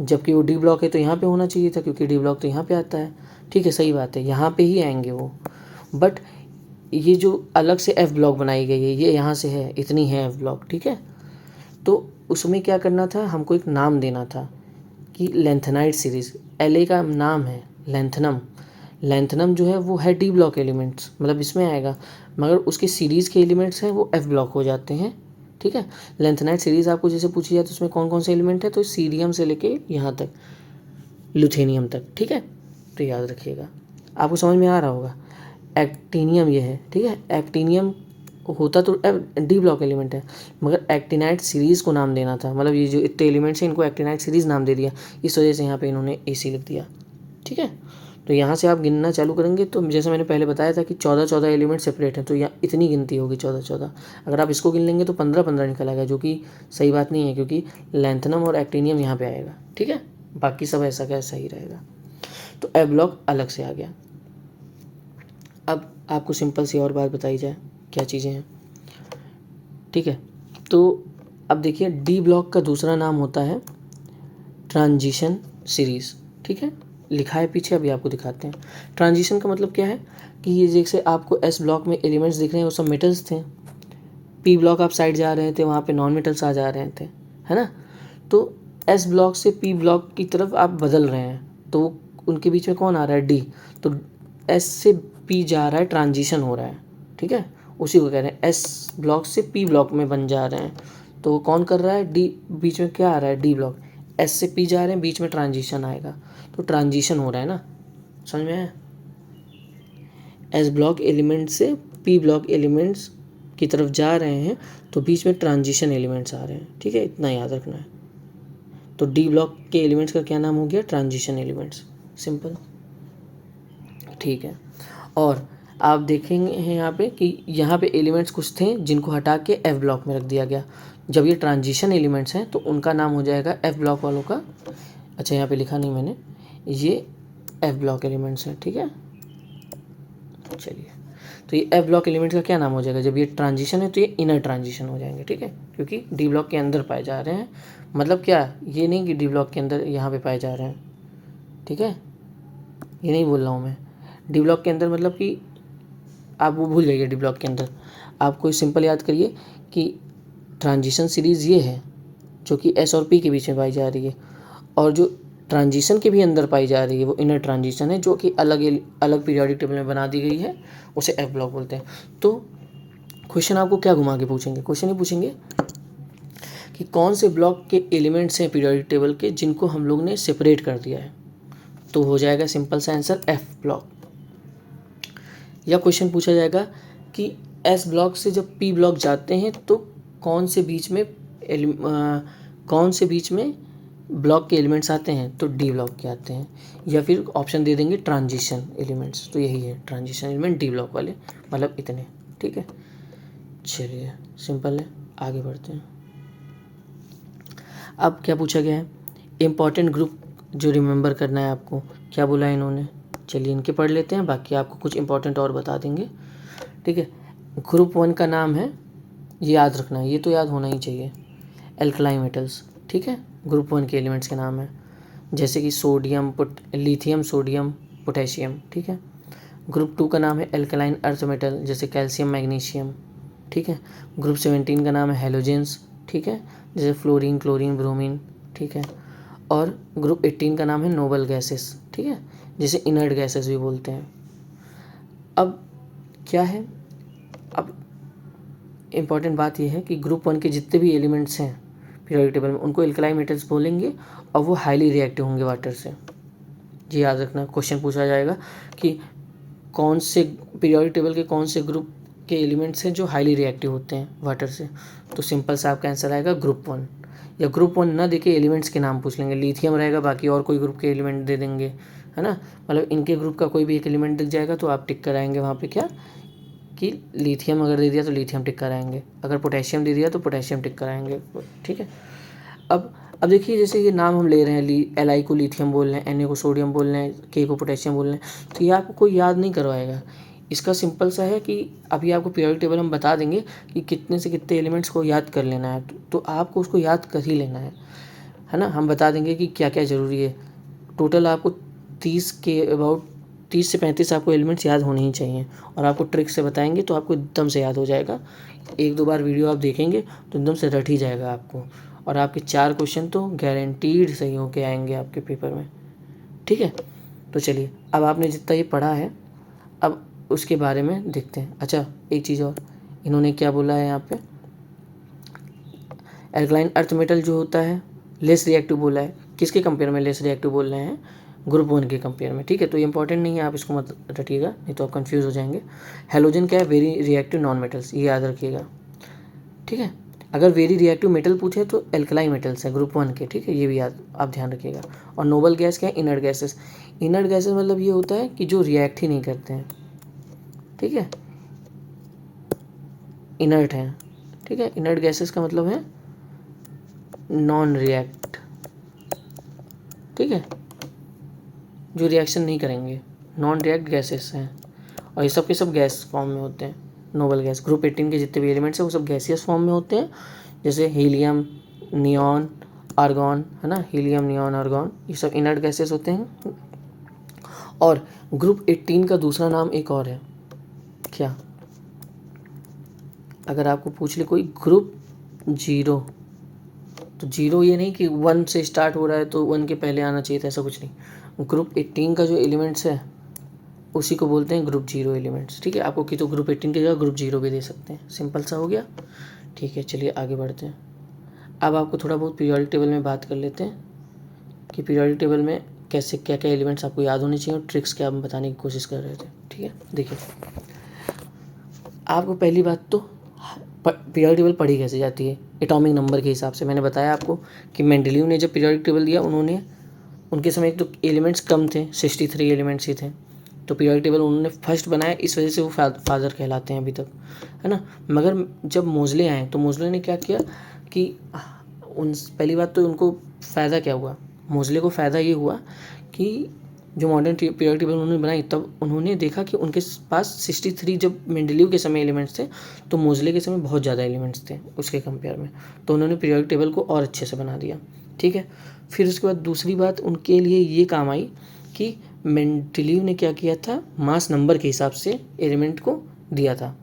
जबकि वो डी ब्लॉक है तो यहाँ पे होना चाहिए था, क्योंकि डी ब्लॉक तो यहाँ पे आता है, ठीक है, सही बात है, यहाँ पे ही आएंगे वो। बट ये जो अलग से एफ ब्लॉक बनाई गई है, ये यहाँ से है, इतनी है एफ ब्लॉक, ठीक है। तो उसमें क्या करना था, हमको एक नाम देना था कि लेंथेनाइड सीरीज़, एल ए का नाम है लेंथनम, लेंथनम जो है वो है डी ब्लॉक एलिमेंट्स, मतलब इसमें आएगा, मगर उसके सीरीज़ के एलिमेंट्स हैं वो एफ ब्लॉक हो जाते हैं, ठीक है। लेंथेनाइड सीरीज़ आपको जैसे पूछी जाए तो उसमें कौन कौन से एलिमेंट है, तो सीरियम से लेके यहाँ तक ल्यूथेनियम तक, ठीक है, तो याद रखिएगा, आपको समझ में आ रहा होगा। एक्टिनियम ये है, ठीक है, एक्टिनियम होता तो डी ब्लॉक एलिमेंट है, मगर एक्टिनाइड सीरीज़ को नाम देना था, मतलब ये जो इतने एलिमेंट्स हैं इनको एक्टिनाइड सीरीज़ नाम दे दिया, इस वजह से यहाँ पे इन्होंने ए सी लिख दिया, ठीक है। तो यहाँ से आप गिनना चालू करेंगे तो जैसे मैंने पहले बताया था कि 14 एलिमेंट सेपरेट हैं, तो यहाँ इतनी गिनती होगी 14। अगर आप इसको गिन लेंगे तो 15 निकल आएगा, जो कि सही बात नहीं है, क्योंकि लेंथनम और एक्टिनियम यहाँ पे आएगा, ठीक है, बाकी सब ऐसा का ऐसा ही रहेगा। तो ए ब्लॉक अलग से आ गया। अब आपको सिंपल सी और बात बताई जाए, क्या चीज़ें हैं, ठीक है। तो अब देखिए डी ब्लॉक का दूसरा नाम होता है ट्रांजिशन सीरीज़, ठीक है, लिखा है पीछे, अभी आपको दिखाते हैं। ट्रांजिशन का मतलब क्या है कि ये जैसे आपको एस ब्लॉक में एलिमेंट्स दिख रहे हैं वो सब मेटल्स थे, पी ब्लॉक आप साइड जा रहे थे, वहाँ पे नॉन मेटल्स आ जा रहे थे, है ना। तो एस ब्लॉक से पी ब्लॉक की तरफ आप बदल रहे हैं, तो उनके बीच में कौन आ रहा है, डी, तो एस से पी जा रहा है, ट्रांजिशन हो रहा है, ठीक है, उसी को कह रहे हैं एस ब्लॉक से पी ब्लॉक में बन जा रहे हैं। तो कौन कर रहा है, डी, बीच में क्या आ रहा है, डी ब्लॉक, एस से पी जा रहे हैं, बीच में ट्रांजिशन आएगा, तो ट्रांजिशन हो रहा है ना, समझ में आया। एस ब्लॉक एलिमेंट से पी ब्लॉक एलिमेंट्स की तरफ जा रहे हैं, तो बीच में ट्रांजिशन एलिमेंट्स आ रहे हैं, ठीक है, इतना याद रखना है। तो डी ब्लॉक के एलिमेंट्स का क्या नाम हो गया, ट्रांजिशन एलिमेंट्स, सिंपल, ठीक है। और आप देखेंगे यहाँ पे कि यहाँ पे एलिमेंट्स कुछ थे जिनको हटा के एफ ब्लॉक में रख दिया गया, जब ये ट्रांजिशन एलिमेंट्स हैं तो उनका नाम हो जाएगा एफ ब्लॉक वालों का, अच्छा यहाँ पे लिखा नहीं मैंने, ये एफ ब्लॉक एलिमेंट्स हैं, ठीक है, चलिए। तो ये एफ ब्लॉक एलिमेंट्स का क्या नाम हो जाएगा, जब ये ट्रांजिशन है तो ये इनर ट्रांजिशन हो जाएंगे, ठीक है, क्योंकि डी ब्लॉक के अंदर पाए जा रहे हैं, मतलब क्या, ये नहीं कि डी ब्लॉक के अंदर यहाँ पे पाए जा रहे हैं, ठीक है, ये नहीं बोल रहा हूँ मैं, डी ब्लॉक के अंदर मतलब कि आप वो भूल जाइए, डी ब्लॉक के अंदर आपको सिंपल याद करिए कि ट्रांजिशन सीरीज़ ये है जो कि एस और पी के बीच में पाई जा रही है, और जो ट्रांजिशन के भी अंदर पाई जा रही है वो इनर ट्रांजिशन है, जो कि अलग अलग पीरियोडिक टेबल में बना दी गई है, उसे एफ ब्लॉक बोलते हैं। तो क्वेश्चन आपको क्या घुमा के पूछेंगे, क्वेश्चन ही पूछेंगे कि कौन से ब्लॉक के एलिमेंट्स हैं पीरियोडिक टेबल के जिनको हम लोग ने सेपरेट कर दिया है, तो हो जाएगा सिंपल सा आंसर एफ ब्लॉक। या क्वेश्चन पूछा जाएगा कि एस ब्लॉक से जब पी ब्लॉक जाते हैं तो कौन से बीच में ब्लॉक के एलिमेंट्स आते हैं तो डी ब्लॉक के आते हैं, या फिर ऑप्शन दे देंगे ट्रांजिशन एलिमेंट्स, तो यही है ट्रांजिशन एलिमेंट डी ब्लॉक वाले, मतलब इतने। ठीक है, चलिए सिंपल है, आगे बढ़ते हैं। अब क्या पूछा गया है, इम्पॉर्टेंट ग्रुप जो रिमेंबर करना है आपको, क्या बोला है इन्होंने, चलिए इनके पढ़ लेते हैं, बाकी आपको कुछ इंपॉर्टेंट और बता देंगे। ठीक है, ग्रुप 1 का नाम है, ये याद रखना है, ये तो याद होना ही चाहिए, एल्कलाइन मेटल्स। ठीक है, ग्रुप 1 के एलिमेंट्स के नाम है, जैसे कि सोडियम, लिथियम, सोडियम, पोटेशियम। ठीक है, ग्रुप 2 का नाम है एल्कलाइन अर्थ मेटल, जैसे कैल्शियम, मैग्नीशियम। ठीक है, ग्रुप 17 का नाम है हेलोजेंस। ठीक है, जैसे फ्लोरीन, क्लोरीन, ब्रोमीन। ठीक है, और ग्रुप 18 का नाम है नोबल गैसेस। ठीक है, जैसे इनर्ट गैसेस भी बोलते हैं। अब क्या है, अब इम्पॉर्टेंट बात यह है कि ग्रुप 1 के जितने भी एलिमेंट्स हैं पीरियोडिक टेबल में, उनको एल्कलाइन मेटल्स बोलेंगे, और वो हाईली रिएक्टिव होंगे वाटर से। जी याद रखना, क्वेश्चन पूछा जाएगा कि कौन से पीरियोडिक टेबल के कौन से ग्रुप के एलिमेंट्स हैं जो हाईली रिएक्टिव होते हैं वाटर से, तो सिंपल सा आपका आंसर आएगा ग्रुप 1। या ग्रुप 1 ना देके एलिमेंट्स के नाम पूछ लेंगे, लिथियम रहेगा, बाकी और कोई ग्रुप के एलिमेंट दे देंगे, है ना, मतलब इनके ग्रुप का कोई भी एक एलिमेंट दिख जाएगा तो आप टिक कराएंगे वहाँ पे क्या, कि लिथियम अगर दे दिया तो लिथियम टिक कराएंगे, अगर पोटेशियम दे दिया तो पोटेशियम टिक कराएंगे। ठीक है, अब देखिए, जैसे ये नाम हम ले रहे हैं, Li को लिथियम बोल रहे हैं, Na को सोडियम बोल रहे हैं, K को पोटेशियम बोल रहे हैं, तो ये आपको कोई याद नहीं करवाएगा। इसका सिंपल सा है कि अभी आपको पीरियोडिक टेबल हम बता देंगे कि कितने से कितने एलिमेंट्स को याद कर लेना है, तो आपको उसको याद कर ही लेना है ना। हम बता देंगे कि क्या क्या ज़रूरी है। टोटल आपको 30 के अबाउट 30 से 35 आपको एलिमेंट्स याद होने ही चाहिए, और आपको ट्रिक से बताएंगे तो आपको एकदम से याद हो जाएगा। 1-2 बार वीडियो आप देखेंगे तो एकदम से रट ही जाएगा आपको, और आपके 4 क्वेश्चन तो गारंटीड सही होके आएंगे आपके पेपर में। ठीक है, तो चलिए अब आपने जितना ये पढ़ा है, अब उसके बारे में देखते हैं। अच्छा, एक चीज़ और, इन्होंने क्या बोला है यहाँ पे, एल्कलाइन अर्थ मेटल जो होता है लेस रिएक्टिव बोला है, किसके कंपेयर में लेस रिएक्टिव बोल रहे हैं, ग्रुप 1 के कंपेयर में। ठीक है, तो ये इंपॉर्टेंट नहीं है, आप इसको मत रटिएगा, नहीं तो आप कंफ्यूज हो जाएंगे। हेलोजन क्या है, वेरी रिएक्टिव नॉन मेटल्स, ये याद रखिएगा। ठीक है, अगर वेरी रिएक्टिव मेटल पूछे तो एल्कलाइन मेटल्स है ग्रुप 1 के। ठीक है, ये भी याद आप ध्यान रखिएगा। और नोबल गैस क्या है, इनर्ट गैसेस। इनर्ट गैसेस मतलब ये होता है कि जो रिएक्ट ही नहीं करते हैं। ठीक है, इनर्ट है। ठीक है, इनर्ट गैसेस का मतलब है नॉन रिएक्ट। ठीक है, जो रिएक्शन नहीं करेंगे, नॉन रिएक्ट गैसेस हैं, और ये सब के सब गैस फॉर्म में होते हैं। नोबल गैस ग्रुप 18 के जितने भी एलिमेंट्स हैं वो सब गैसियस फॉर्म में होते हैं, जैसे हीलियम, नियॉन, आर्गॉन, है ना, हीलियम, नियॉन, आर्गॉन, ये सब इनर्ट गैसेस होते हैं। और ग्रुप 18 का दूसरा नाम एक और है, क्या, अगर आपको पूछ ले कोई ग्रुप 0, तो 0 ये नहीं कि 1 से स्टार्ट हो रहा है तो 1 के पहले आना चाहिए था, ऐसा कुछ नहीं। ग्रुप 18 का जो एलिमेंट्स है उसी को बोलते हैं ग्रुप 0 एलिमेंट्स। ठीक है, आपको कि तो ग्रुप 18 की जगह ग्रुप 0 भी दे सकते हैं, सिंपल सा हो गया। ठीक है, चलिए आगे बढ़ते हैं। अब आपको थोड़ा बहुत पीरियोडिक टेबल में बात कर लेते हैं कि पीरियोडिक टेबल में कैसे क्या क्या एलिमेंट्स आपको याद होने चाहिए, और ट्रिक्स क्या हम बताने की कोशिश कर रहे थे। ठीक है, देखिए आपको पहली बात तो पीरियोडिक टेबल पढ़ी कैसे जाती है, एटॉमिक नंबर के हिसाब से। मैंने बताया आपको कि मेंडेलीव ने जब पीरियोडिक टेबल दिया, उन्होंने उनके समय एक तो एलिमेंट्स कम थे, 63 एलिमेंट्स ही थे, तो पीरियोडिक टेबल उन्होंने फर्स्ट बनाया, इस वजह से वो फादर कहलाते हैं अभी तक, है ना। मगर जब मोज़ले आए तो मोज़ले ने क्या किया कि पहली बात तो उनको फ़ायदा क्या हुआ, मोज़ले को फ़ायदा ये हुआ कि जो मॉडर्न पीरियोडिक टेबल उन्होंने बनाई, तब उन्होंने देखा कि उनके पास 63 जब मेंडेलीव के समय एलिमेंट्स थे, तो मोज़ले के समय बहुत ज़्यादा एलिमेंट्स थे उसके कंपेयर में, तो उन्होंने पीरियोडिक टेबल को और अच्छे से बना दिया। ठीक है, फिर उसके बाद दूसरी बात उनके लिए ये काम आई कि मेंडेलीव ने क्या किया था, मास नंबर के हिसाब से एलिमेंट को दिया था,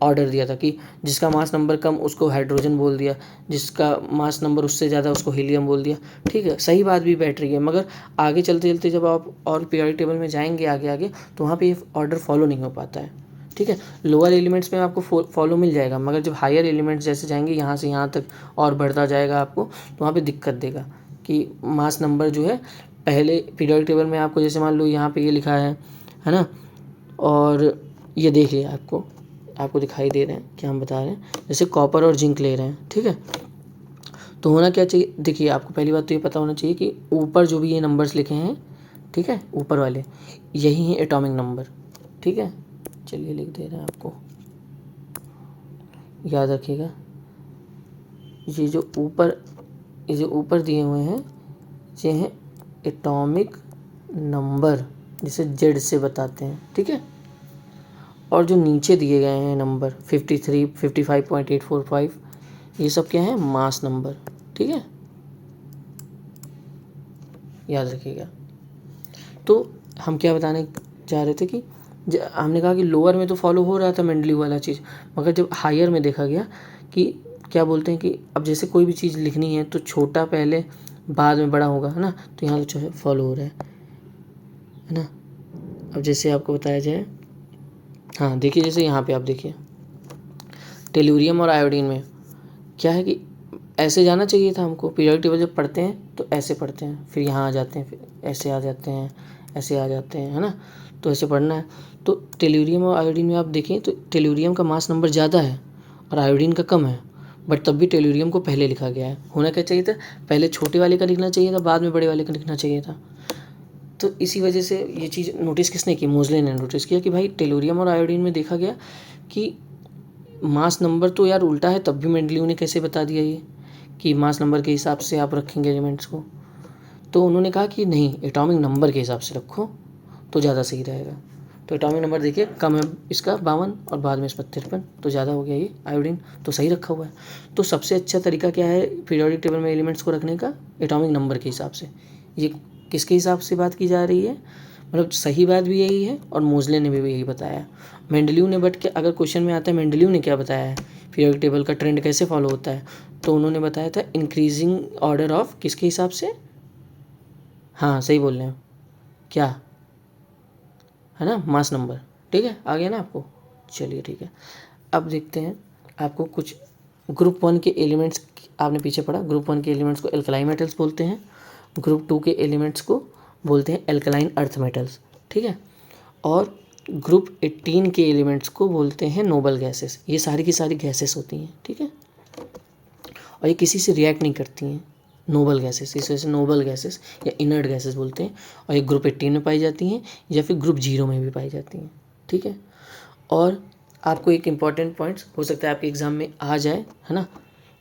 ऑर्डर दिया था कि जिसका मास नंबर कम उसको हाइड्रोजन बोल दिया, जिसका मास नंबर उससे ज़्यादा उसको हीलियम बोल दिया। ठीक है, सही बात भी बैठ रही है, मगर आगे चलते चलते जब आप और पीरियोडिक टेबल में जाएंगे आगे आगे, तो वहाँ पे ये ऑर्डर फॉलो नहीं हो पाता है। ठीक है, लोअर एलिमेंट्स में आपको फॉलो मिल जाएगा, मगर जब हायर एलिमेंट्स जैसे जाएंगे यहाँ से यहाँ तक और बढ़ता जाएगा आपको, तो वहाँ पर दिक्कत देगा कि मास नंबर जो है पहले पीरियोडिक टेबल में आपको, जैसे मान लो यहाँ पे ये लिखा है ना, और ये देखिए आपको दिखाई दे रहे हैं क्या हम बता रहे हैं, जैसे कॉपर और जिंक ले रहे हैं। ठीक है, तो होना क्या चाहिए, देखिए आपको पहली बात तो ये पता होना चाहिए कि ऊपर जो भी ये नंबर्स लिखे हैं, ठीक है, ऊपर वाले यही हैं एटॉमिक नंबर, ठीक है। चलिए लिख दे रहे हैं आपको, याद रखिएगा। ये जो ऊपर दिए हुए हैं ये हैं एटॉमिक नंबर, जिसे जेड से बताते हैं, ठीक है। और जो नीचे दिए गए हैं नंबर 53, 55.845, ये सब क्या है, मास नंबर, ठीक है, याद रखिएगा। तो हम क्या बताने जा रहे थे कि हमने कहा कि लोअर में तो फॉलो हो रहा था मेंडलीव वाला चीज़, मगर जब हायर में देखा गया कि क्या बोलते हैं कि अब जैसे कोई भी चीज़ लिखनी है तो छोटा पहले बाद में बड़ा होगा, है ना। तो यहाँ तो जो है फॉलो हो रहा है ना। अब जैसे आपको बताया जाए, हाँ देखिए, जैसे यहाँ पे आप देखिए टेलुरियम और आयोडीन में क्या है कि ऐसे जाना चाहिए था हमको, पीरियोडिक टेबल जब पढ़ते हैं तो ऐसे पढ़ते हैं, फिर यहाँ आ जाते हैं, फिर ऐसे आ जाते हैं, ऐसे आ जाते हैं, है ना। तो ऐसे पढ़ना है। तो टेलुरियम और आयोडीन में आप देखें तो टेलुरियम का मास नंबर ज़्यादा है और आयोडीन का कम है, बट तब भी टेलुरियम को पहले लिखा गया है। होना क्या चाहिए था, पहले छोटे वाले का लिखना चाहिए था, बाद में बड़े वाले का लिखना चाहिए था। तो इसी वजह से ये चीज़ नोटिस किसने की, मोज़ले ने नोटिस किया कि भाई टेलुरियम और आयोडीन में देखा गया कि मास नंबर तो यार उल्टा है, तब भी मेंडलीव ने कैसे बता दिया ये कि मास नंबर के हिसाब से आप रखेंगे एलिमेंट्स को। तो उन्होंने कहा कि नहीं, एटॉमिक नंबर के हिसाब से रखो तो ज़्यादा सही रहेगा। तो एटॉमिक नंबर देखिए कम है इसका 52 और बाद में इसमें 53, तो ज़्यादा हो गया ये आयोडीन, तो सही रखा हुआ है। तो सबसे अच्छा तरीका क्या है पीरियोडिक टेबल में एलिमेंट्स को रखने का, एटॉमिक नंबर के हिसाब से। ये किसके हिसाब से बात की जा रही है, मतलब सही बात भी यही है और मोज़ले ने भी यही बताया। मेंडलीव ने, बट क्या अगर क्वेश्चन में आता है मेंडलीव ने क्या बताया है पीरियोडिक टेबल का ट्रेंड कैसे फॉलो होता है, तो उन्होंने बताया था इंक्रीजिंग ऑर्डर ऑफ किसके हिसाब से, हाँ सही बोल रहे हैं क्या, है ना, मास नंबर, ठीक है, आ गया ना आपको। चलिए ठीक है, अब देखते हैं आपको कुछ ग्रुप 1 के एलिमेंट्स, आपने पीछे पढ़ा ग्रुप 1 के एलिमेंट्स को एल्कलाइन मेटल्स बोलते हैं, ग्रुप 2 के एलिमेंट्स को बोलते हैं एल्कलाइन अर्थ मेटल्स, ठीक है। और ग्रुप 18 के एलिमेंट्स को बोलते हैं नोबल गैसेस। ये सारी की सारी गैसेस होती हैं, ठीक है, और ये किसी से रिएक्ट नहीं करती हैं, नोबल गैसेस, इस वजह से नोबल गैसेस या इनर्ट गैसेस बोलते हैं। और ये ग्रुप 18 में पाई जाती हैं या फिर ग्रुप 0 में भी पाई जाती हैं, ठीक है। और आपको एक इम्पॉर्टेंट पॉइंट्स हो सकता है आपके एग्ज़ाम में आ जाए, है ना,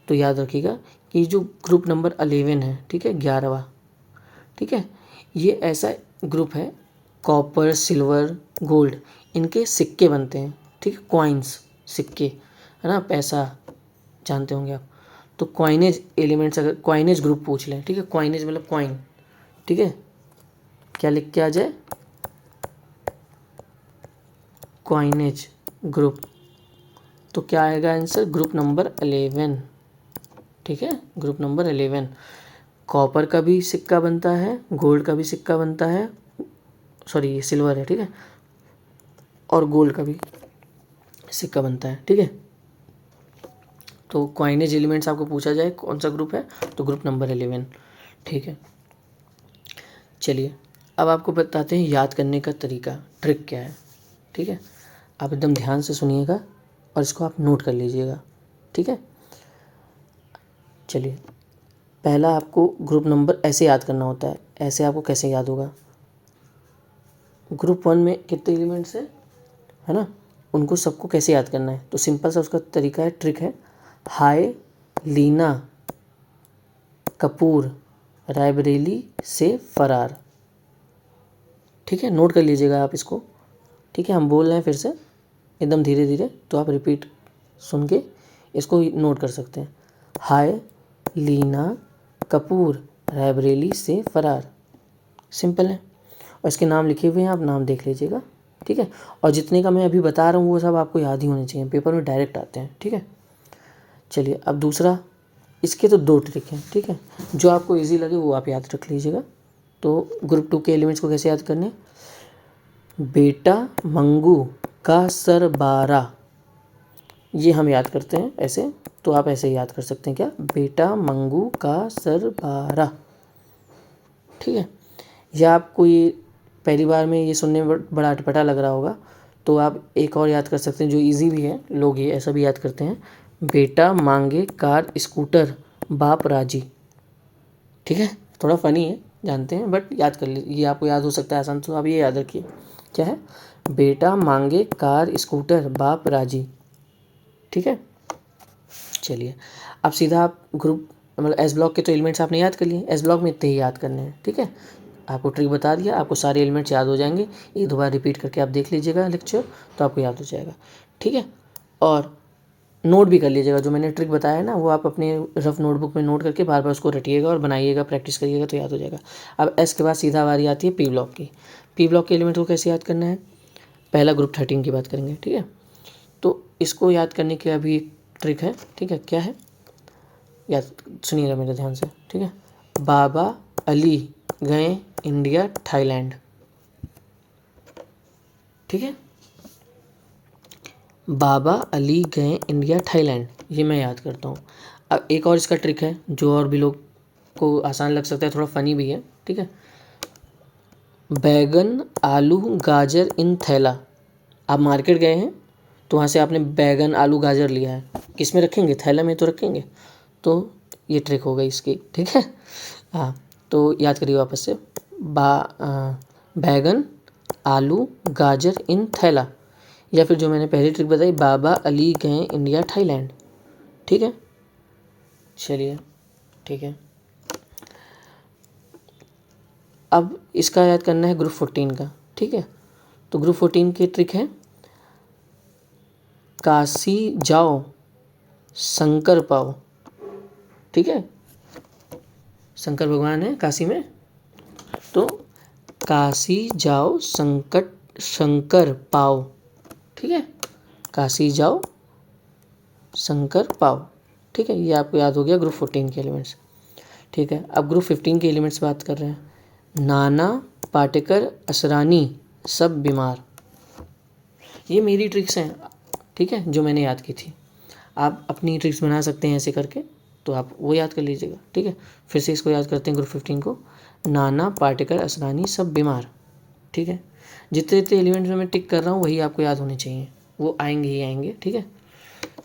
तो याद रखिएगा कि जो ग्रुप नंबर 11 है, ठीक है, 11वां, ठीक है, ये ऐसा ग्रुप है, कॉपर, सिल्वर, गोल्ड, इनके सिक्के बनते हैं, ठीक है, कॉइन्स, सिक्के, है ना, पैसा जानते होंगे आप। तो कॉइनेज एलिमेंट्स, अगर कॉइनेज ग्रुप पूछ लें, ठीक है, कॉइनेज मतलब कॉइन, ठीक है, क्या लिख के आ जाए, कॉइनेज ग्रुप, तो क्या आएगा आंसर, ग्रुप नंबर 11, ठीक है, ग्रुप नंबर 11। कॉपर का भी सिक्का बनता है, गोल्ड का भी सिक्का बनता है, सॉरी ये सिल्वर है, ठीक है, और गोल्ड का भी सिक्का बनता है, ठीक है। तो कॉइनेज एलिमेंट्स आपको पूछा जाए कौन सा ग्रुप है, तो ग्रुप नंबर 11, ठीक है। चलिए अब आपको बताते हैं याद करने का तरीका, ट्रिक क्या है, ठीक है। आप एकदम ध्यान से सुनिएगा और इसको आप नोट कर लीजिएगा, ठीक है। चलिए, पहला आपको ग्रुप नंबर ऐसे याद करना होता है, ऐसे आपको कैसे याद होगा, ग्रुप 1 में कितने एलिमेंट्स हैं, है ना, उनको सबको कैसे याद करना है। तो सिंपल सा उसका तरीका है, ट्रिक है, हाय लीना कपूर रायबरेली से फरार, ठीक है, नोट कर लीजिएगा आप इसको, ठीक है। हम बोल रहे हैं फिर से एकदम धीरे धीरे, तो आप रिपीट सुन के इसको नोट कर सकते हैं। हाय लीना कपूर रायबरेली से फरार, सिंपल है, और इसके नाम लिखे हुए हैं, आप नाम देख लीजिएगा, ठीक है। और जितने का मैं अभी बता रहा हूँ वो सब आपको याद ही होने चाहिए, पेपर में डायरेक्ट आते हैं, ठीक है। चलिए अब दूसरा, इसके तो 2 ट्रिक हैं, ठीक है, जो आपको इजी लगे वो आप याद रख लीजिएगा। तो ग्रुप 2 के एलिमेंट्स को कैसे याद करने, बेटा मंगू का सर 12, ये हम याद करते हैं ऐसे, तो आप ऐसे याद कर सकते हैं क्या, बेटा मंगू का सर 12, ठीक है। या आपको ये पहली बार में ये सुनने में बड़ा अटपटा लग रहा होगा, तो आप एक और याद कर सकते हैं जो इजी भी है, लोग ये ऐसा भी याद करते हैं, बेटा मांगे कार स्कूटर बाप राजी। ठीक है, थोड़ा फनी है जानते हैं, बट याद कर लीजिए, ये आपको याद हो सकता है आसान, तो आप ये याद रखिए। क्या है? बेटा मांगे कार स्कूटर बाप राजी। ठीक है, चलिए अब सीधा आप ग्रुप मतलब एस ब्लॉक के तो एलिमेंट्स आपने याद कर लिए, एस ब्लॉक में इतने ही याद करने हैं। ठीक है, आपको ट्रिक बता दिया, आपको सारे एलिमेंट्स याद हो जाएंगे। एक दो बार रिपीट करके आप देख लीजिएगा लेक्चर, तो आपको याद हो जाएगा। ठीक है, और नोट भी कर लीजिएगा, जो मैंने ट्रिक बताया है ना, वो आप अपने रफ नोटबुक में नोट करके बार बार उसको रटिएगा और बनाइएगा, प्रैक्टिस करिएगा, तो याद हो जाएगा। अब एस के बाद सीधा बारी आती है पी ब्लॉक की। पी ब्लॉक के एलिमेंट को कैसे याद करना है? पहला ग्रुप 13 की बात करेंगे। ठीक है, तो इसको याद करने की अभी एक ट्रिक है। ठीक है, क्या है? याद सुनिएगा मेरे ध्यान से। ठीक है, बाबा अली गए इंडिया थाईलैंड। ठीक है, बाबा अली गए इंडिया थाईलैंड, ये मैं याद करता हूँ। अब एक और इसका ट्रिक है जो और भी लोग को आसान लग सकता है, थोड़ा फनी भी है। ठीक है, बैगन आलू गाजर इन थैला। आप मार्केट गए हैं तो वहाँ से आपने बैगन आलू गाजर लिया है, किस में रखेंगे? थैला में तो रखेंगे। तो ये ट्रिक हो गई इसकी। ठीक है, हाँ, तो याद करिए वापस से। बैगन आलू गाजर इन थैला, या फिर जो मैंने पहली ट्रिक बताई, बाबा अली गए इंडिया थाईलैंड। ठीक है, चलिए ठीक है। अब इसका याद करना है ग्रुप 14 का। ठीक है, तो ग्रुप 14 की ट्रिक है, काशी जाओ शंकर पाओ। ठीक है, शंकर भगवान है काशी में, तो काशी जाओ शंकर पाओ। ठीक है, काशी जाओ शंकर पाओ। ठीक है, ये आपको याद हो गया ग्रुप 14 के एलिमेंट्स। ठीक है, अब ग्रुप 15 के एलिमेंट्स बात कर रहे हैं। नाना पाटेकर असरानी सब बीमार। ये मेरी ट्रिक्स हैं, ठीक है, जो मैंने याद की थी। आप अपनी ट्रिक्स बना सकते हैं ऐसे करके, तो आप वो याद कर लीजिएगा। ठीक है, फिर से इसको याद करते हैं ग्रुप 15 को। नाना पाटेकर असरानी सब बीमार। ठीक है, जितने जितने एलिमेंट्स में मैं टिक कर रहा हूँ वही आपको याद होने चाहिए, वो आएंगे ही आएंगे। ठीक है,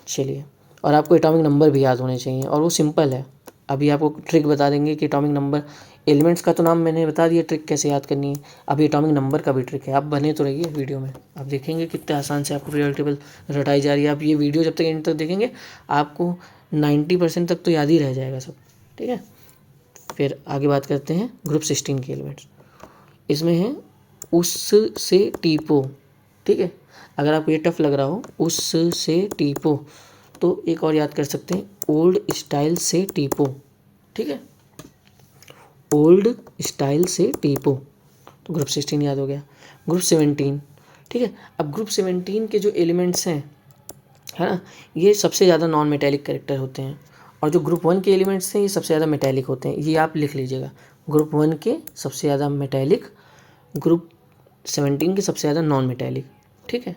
चलिए, और आपको एटॉमिक नंबर भी याद होने चाहिए, और वो सिंपल है। अभी आपको ट्रिक बता देंगे कि एटॉमिक नंबर, एलिमेंट्स का तो नाम मैंने बता दिया, ट्रिक कैसे याद करनी है। अभी एटॉमिक नंबर का भी ट्रिक है, आप बने तो रहिए वीडियो में, आप देखेंगे कितने आसान से आपको पीरियोडिक टेबल रटाई जा रही है। आप ये वीडियो जब तक एंड तक देखेंगे आपको 90% तक तो याद ही रह जाएगा सब। ठीक है, फिर आगे बात करते हैं ग्रुप 16 के एलिमेंट्स। इसमें है उस से टीपो। ठीक है, अगर आपको ये टफ लग रहा हो, उस से टीपो, तो एक और याद कर सकते हैं, ओल्ड स्टाइल से टीपो। ठीक है, ओल्ड स्टाइल से टीपो, तो ग्रुप 16 याद हो गया। ग्रुप 17, ठीक है, अब ग्रुप 17 के जो एलिमेंट्स हैं, है ना, ये सबसे ज़्यादा नॉन मेटेलिक कैरेक्टर होते हैं, और जो ग्रुप 1 के एलिमेंट्स हैं ये सबसे ज़्यादा मेटेलिक होते हैं। ये आप लिख लीजिएगा, ग्रुप 1 के सबसे ज़्यादा मेटेलिक, ग्रुप 17 के सबसे ज़्यादा नॉन मेटेलिक। ठीक है,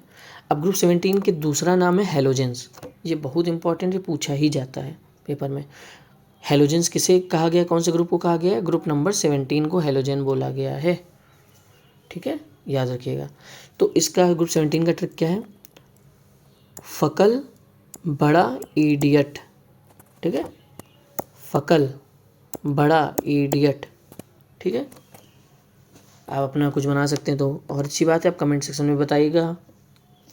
अब ग्रुप 17 के दूसरा नाम है हेलोजेंस। ये बहुत इंपॉर्टेंट, ये पूछा ही जाता है पेपर में। हेलोजेंस किसे कहा गया, कौन से ग्रुप को कहा गया है? ग्रुप नंबर 17 को हेलोजन बोला गया है। ठीक है, याद रखिएगा। तो इसका ग्रुप 17 का ट्रिक क्या है? फकल बड़ा इडियट। ठीक है, फकल बड़ा इडियट। ठीक है, आप अपना कुछ बना सकते हैं तो और अच्छी बात है, आप कमेंट सेक्शन में बताइएगा,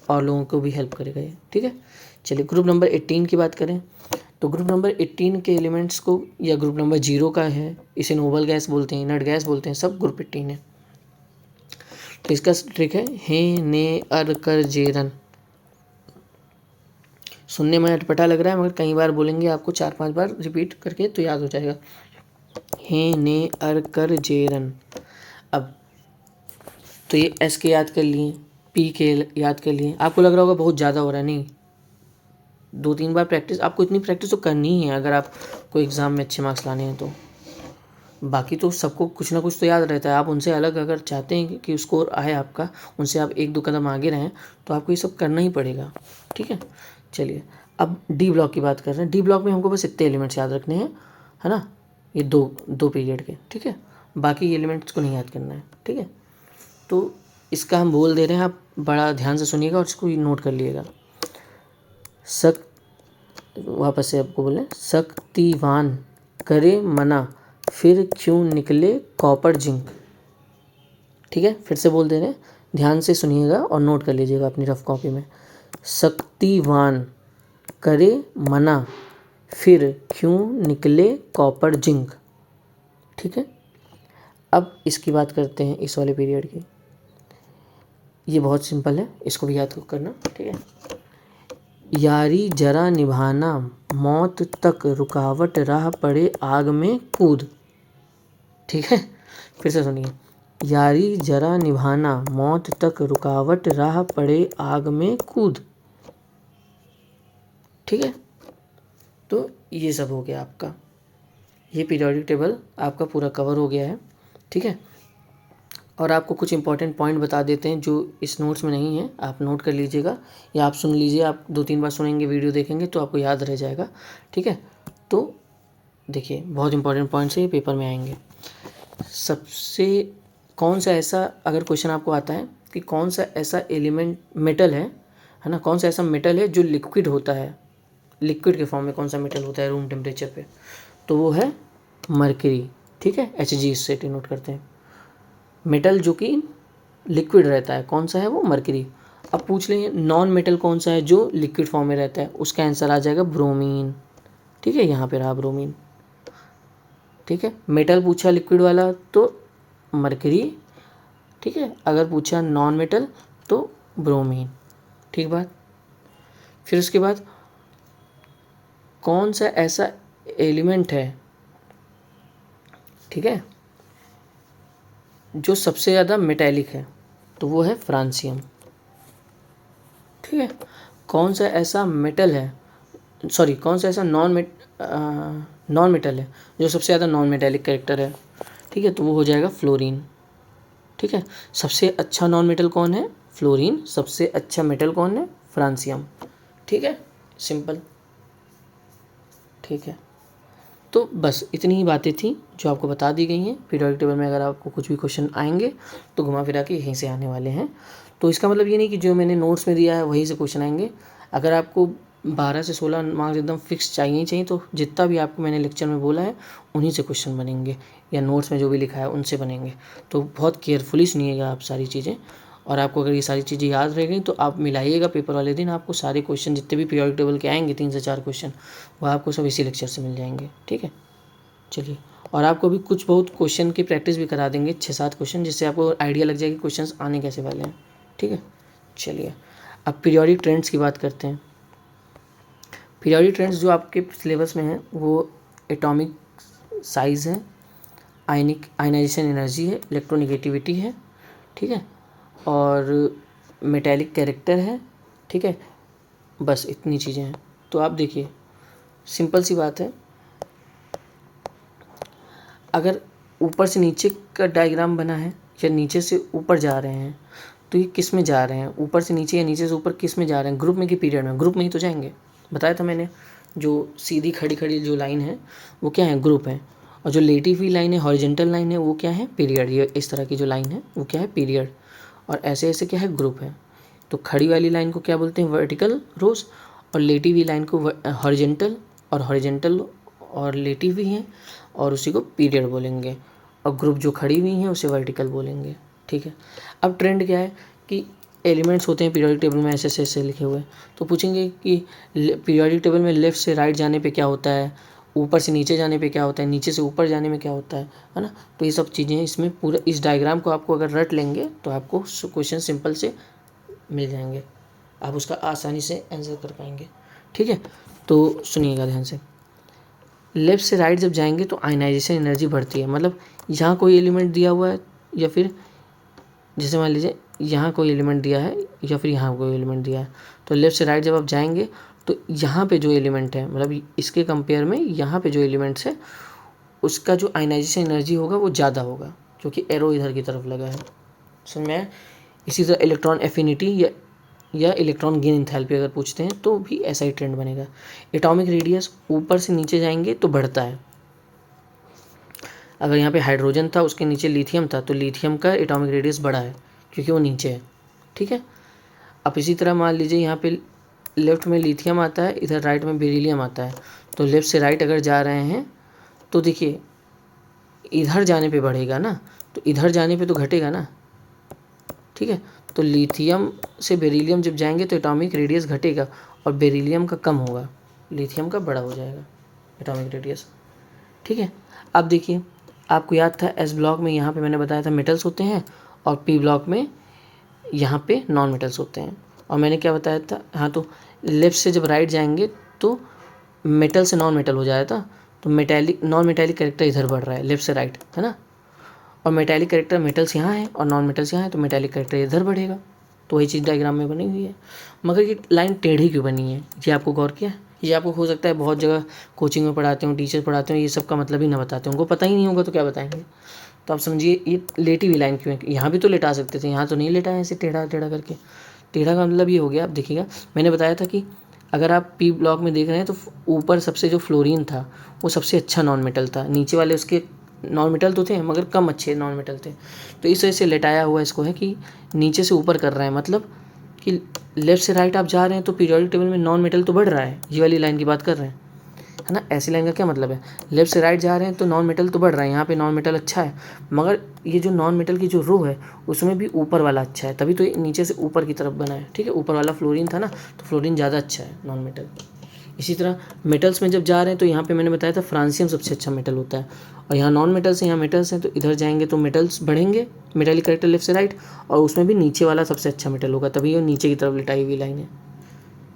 और लोगों को भी हेल्प करेगा ये। ठीक है, चलिए ग्रुप नंबर 18 की बात करें, तो ग्रुप नंबर 18 के एलिमेंट्स को, या ग्रुप नंबर 0 का है, इसे नोबल गैस बोलते हैं, इनर्ट गैस बोलते हैं, सब ग्रुप 18 है। तो इसका ट्रिक है, हे ने अर कर जेरन। सुनने में अटपटा लग रहा है, मगर कई बार बोलेंगे आपको 4-5 बार रिपीट करके तो याद हो जाएगा। हे ने अर कर जेरन। अब तो ये एस के याद कर लिए, पी के याद कर लिए। आपको लग रहा होगा बहुत ज़्यादा हो रहा है, नहीं, 2-3 बार प्रैक्टिस, आपको इतनी प्रैक्टिस तो करनी ही है अगर आपको एग्ज़ाम में अच्छे मार्क्स लाने हैं तो। बाकी तो सबको कुछ ना कुछ तो याद रहता है, आप उनसे अलग अगर चाहते हैं कि स्कोर आए आपका, उनसे आप 1-2 कदम आगे रहें, तो आपको ये सब करना ही पड़ेगा। ठीक है, चलिए अब डी ब्लॉक की बात कर रहे हैं। डी ब्लॉक में हमको बस इतने एलिमेंट्स याद रखने हैं, है ना, ये दो पीरियड के। ठीक है, बाकी एलिमेंट्स को नहीं याद करना है। ठीक है, तो इसका हम बोल दे रहे हैं, आप बड़ा ध्यान से सुनिएगा और इसको नोट कर लिएगा। वापस से आपको बोलें, शक्तिवान करे मना फिर क्यों निकले कॉपर जिंक। ठीक है, फिर से बोल दे रहे हैं, ध्यान से सुनिएगा और नोट कर लीजिएगा अपनी रफ कॉपी में। शक्तिवान करे मना फिर क्यों निकले कॉपर जिंक। ठीक है, अब इसकी बात करते हैं इस वाले पीरियड की। ये बहुत सिंपल है, इसको भी याद करना। ठीक है, यारी जरा निभाना मौत तक रुकावट राह पड़े आग में कूद। ठीक है, फिर से सुनिए, यारी जरा निभाना मौत तक रुकावट राह पड़े आग में कूद। ठीक है, तो ये सब हो गया आपका, ये पीरियोडिक टेबल आपका पूरा कवर हो गया है। ठीक है, और आपको कुछ इंपॉर्टेंट पॉइंट बता देते हैं जो इस नोट्स में नहीं है, आप नोट कर लीजिएगा या आप सुन लीजिए, आप 2-3 बार सुनेंगे, वीडियो देखेंगे तो आपको याद रह जाएगा। ठीक है, तो देखिए बहुत इंपॉर्टेंट पॉइंट्स है, ये पेपर में आएंगे। सबसे कौन सा ऐसा, अगर क्वेश्चन आपको आता है कि कौन सा ऐसा एलिमेंट मेटल है ना, कौन सा ऐसा मेटल है जो लिक्विड होता है, लिक्विड के फॉर्म में कौन सा मेटल होता है रूम टेम्परेचर पे, तो वो है मरकरी। ठीक है, Hg इससे डिनोट करते हैं। मेटल जो कि लिक्विड रहता है कौन सा है, वो मरकरी। अब पूछ लेंगे नॉन मेटल कौन सा है जो लिक्विड फॉर्म में रहता है, उसका आंसर आ जाएगा ब्रोमीन। ठीक है, यहाँ पे रहा ब्रोमीन। ठीक है, मेटल पूछा लिक्विड वाला तो मरकरी। ठीक है, अगर पूछा नॉन मेटल तो ब्रोमीन। ठीक बात। फिर उसके बाद कौन सा ऐसा एलिमेंट है, ठीक है, जो सबसे ज़्यादा मेटेलिक है, तो वो है फ्रांसियम। ठीक है, कौन सा ऐसा मेटल है, सॉरी कौन सा ऐसा नॉन मेटल है जो सबसे ज़्यादा नॉन मेटेलिक कैरेक्टर है, ठीक है, तो वो हो जाएगा फ्लोरीन। ठीक है, सबसे अच्छा नॉन मेटल कौन है, फ्लोरीन। सबसे अच्छा मेटल कौन है, फ्रांसियम। ठीक है, सिंपल। ठीक है, तो बस इतनी ही बातें थी जो आपको बता दी गई हैं। पीरियोडिक टेबल में अगर आपको कुछ भी क्वेश्चन आएंगे तो घुमा फिरा के यहीं से आने वाले हैं। तो इसका मतलब ये नहीं कि जो मैंने नोट्स में दिया है वहीं से क्वेश्चन आएंगे। अगर आपको 12 से 16 मार्क्स एकदम फिक्स चाहिए तो जितना भी आपको मैंने लेक्चर में बोला है उन्हीं से क्वेश्चन बनेंगे, या नोट्स में जो भी लिखा है उनसे बनेंगे। तो बहुत केयरफुली सुनिएगा आप सारी चीज़ें, और आपको अगर ये सारी चीज़ें याद रह गई तो आप मिलाइएगा पेपर वाले दिन, आपको सारे क्वेश्चन जितने भी पीरियोडिक टेबल के आएंगे 3 से 4 क्वेश्चन, वो आपको सब इसी लेक्चर से मिल जाएंगे। ठीक है, चलिए, और आपको भी कुछ बहुत क्वेश्चन की प्रैक्टिस भी करा देंगे, 6-7 क्वेश्चन, जिससे आपको आइडिया लग जाएगी क्वेश्चंस आने कैसे वाले हैं। ठीक है, चलिए अब पीरियोडिक ट्रेंड्स की बात करते हैं। पीरियोडिक ट्रेंड्स जो आपके सिलेबस में हैं वो एटॉमिक साइज़ है, आयनाइजेशन एनर्जी है, इलेक्ट्रोनिगेटिविटी है। ठीक है, और मेटेलिक कैरेक्टर है। ठीक है, बस इतनी चीज़ें हैं। तो आप देखिए, सिंपल सी बात है, अगर ऊपर से नीचे का डायग्राम बना है या नीचे से ऊपर जा रहे हैं तो ये किस में जा रहे हैं, ऊपर से नीचे या नीचे से ऊपर किस में जा रहे हैं, ग्रुप में कि पीरियड में, ग्रुप में ही तो जाएंगे। बताया था मैंने, जो सीधी खड़ी खड़ी जो लाइन है वो क्या है, ग्रुप है, और जो लेटी हुई लाइन है, हॉरिजेंटल लाइन है, वो क्या है, पीरियड। ये इस तरह की जो लाइन है वो क्या है, पीरियड, और ऐसे ऐसे क्या है, ग्रुप है। तो खड़ी वाली लाइन को क्या बोलते हैं, वर्टिकल रोज, और लेटी हुई लाइन को हॉरिजेंटल, और हॉरिजेंटल और लेटी हुई हैं और उसी को पीरियड बोलेंगे, और ग्रुप जो खड़ी हुई हैं उसे वर्टिकल बोलेंगे। ठीक है, अब ट्रेंड क्या है कि एलिमेंट्स होते हैं पीरियोडिक टेबल में ऐसे ऐसे ऐसे लिखे हुए, तो पूछेंगे कि पीरियोडिक टेबल में लेफ़्ट से राइट जाने पे क्या होता है, ऊपर से नीचे जाने पे क्या होता है, नीचे से ऊपर जाने में क्या होता है ना। तो ये सब चीज़ें इसमें पूरा, इस डायग्राम को आपको अगर रट लेंगे तो आपको क्वेश्चन सिंपल से मिल जाएंगे, आप उसका आसानी से आंसर कर पाएंगे। ठीक है, तो सुनिएगा ध्यान से। लेफ़्ट से राइट जब जाएंगे तो आयनाइजेशन एनर्जी बढ़ती है, मतलब यहाँ कोई एलिमेंट दिया हुआ है, या फिर जैसे मान लीजिए यहाँ कोई एलिमेंट दिया है या फिर यहाँ कोई एलिमेंट दिया है, तो लेफ़्ट से राइट जब आप जाएंगे तो यहाँ पे जो एलिमेंट है, मतलब इसके कंपेयर में यहाँ पे जो एलिमेंट्स है उसका जो आयनाइजेशन एनर्जी होगा वो ज़्यादा होगा, क्योंकि एरो इधर की तरफ लगा है। समझ में आया? इसी तरह इलेक्ट्रॉन एफिनिटी या इलेक्ट्रॉन गेन एंथैल्पी अगर पूछते हैं तो भी ऐसा ही ट्रेंड बनेगा। एटॉमिक रेडियस ऊपर से नीचे जाएंगे तो बढ़ता है। अगर यहाँ पे हाइड्रोजन था, उसके नीचे लिथियम था, तो लिथियम का एटॉमिक रेडियस बढ़ा है क्योंकि वो नीचे है। ठीक है, अब इसी तरह मान लीजिए यहाँ पे लेफ्ट में लिथियम आता है, इधर राइट में बेरिलियम आता है। तो लेफ्ट से राइट अगर जा रहे हैं तो देखिए इधर जाने पे बढ़ेगा ना, तो इधर जाने पे तो घटेगा ना, ठीक है। तो लिथियम से बेरिलियम जब जाएंगे तो एटॉमिक रेडियस घटेगा और बेरिलियम का कम होगा, लिथियम का बड़ा हो जाएगा एटॉमिक रेडियस, ठीक है। अब देखिए आपको याद था एस ब्लॉक में यहाँ पे मैंने बताया था मेटल्स होते हैं और पी ब्लॉक में यहाँ पे नॉन मेटल्स होते हैं। और मैंने क्या बताया था, हाँ, तो लेफ्ट से जब राइट जाएंगे तो मेटल से नॉन मेटल हो जाया था, तो मेटैलिक नॉन मेटैलिक कैरेक्टर इधर बढ़ रहा है लेफ्ट से राइट, है ना। और मेटैलिक कैरेक्टर मेटल्स यहाँ है और नॉन मेटल्स यहाँ है, तो मेटैलिक कैरेक्टर इधर बढ़ेगा। तो वही चीज़ डायग्राम में बनी हुई है। मगर ये लाइन टेढ़ी क्यों बनी है, ये आपको गौर किया? ये आपको हो सकता है बहुत जगह कोचिंग में पढ़ाते हो, टीचर पढ़ाते हो, ये सब का मतलब ही ना बताते हो, उनको पता ही नहीं होगा तो क्या बताएंगे। तो आप समझिए ये लेटी हुई लाइन क्यों है। यहाँ भी तो लेटा सकते थे, यहाँ तो नहीं लेटा है ऐसे टेढ़ा टेढ़ा करके। टेढ़ा का मतलब ये हो गया, आप देखिएगा मैंने बताया था कि अगर आप पी ब्लॉक में देख रहे हैं तो ऊपर सबसे जो फ्लोरीन था वो सबसे अच्छा नॉन मेटल था, नीचे वाले उसके नॉन मेटल तो थे मगर कम अच्छे नॉन मेटल थे। तो इस वजह से लेटाया हुआ इसको है कि नीचे से ऊपर कर रहे हैं, मतलब कि लेफ़्ट से राइट आप जा रहे हैं तो पीरियोडिक टेबल में नॉन मेटल तो बढ़ रहा है, ये वाली लाइन की बात कर रहे हैं, है ना। ऐसी लाइन का क्या मतलब है, लेफ्ट से राइट जा रहे हैं तो नॉन मेटल तो बढ़ रहा है, यहाँ पे नॉन मेटल अच्छा है, मगर ये जो नॉन मेटल की जो रो है उसमें भी ऊपर वाला अच्छा है, तभी तो ये नीचे से ऊपर की तरफ बना है, ठीक है। ऊपर वाला फ्लोरीन था ना, तो फ्लोरीन ज़्यादा अच्छा है नॉन मेटल। इसी तरह मेटल्स में जब जा रहे हैं तो यहाँ पे मैंने बताया था फ्रांसियम सबसे अच्छा मेटल होता है, और यहाँ नॉन मेटल्स हैं, यहाँ मेटल्स हैं, तो इधर जाएंगे तो मेटल्स बढ़ेंगे, मेटालिक कैरेक्टर लेफ्ट से राइट, और उसमें भी नीचे वाला सबसे अच्छा मेटल होगा, तभी वो नीचे की तरफ लिटाई हुई लाइन है,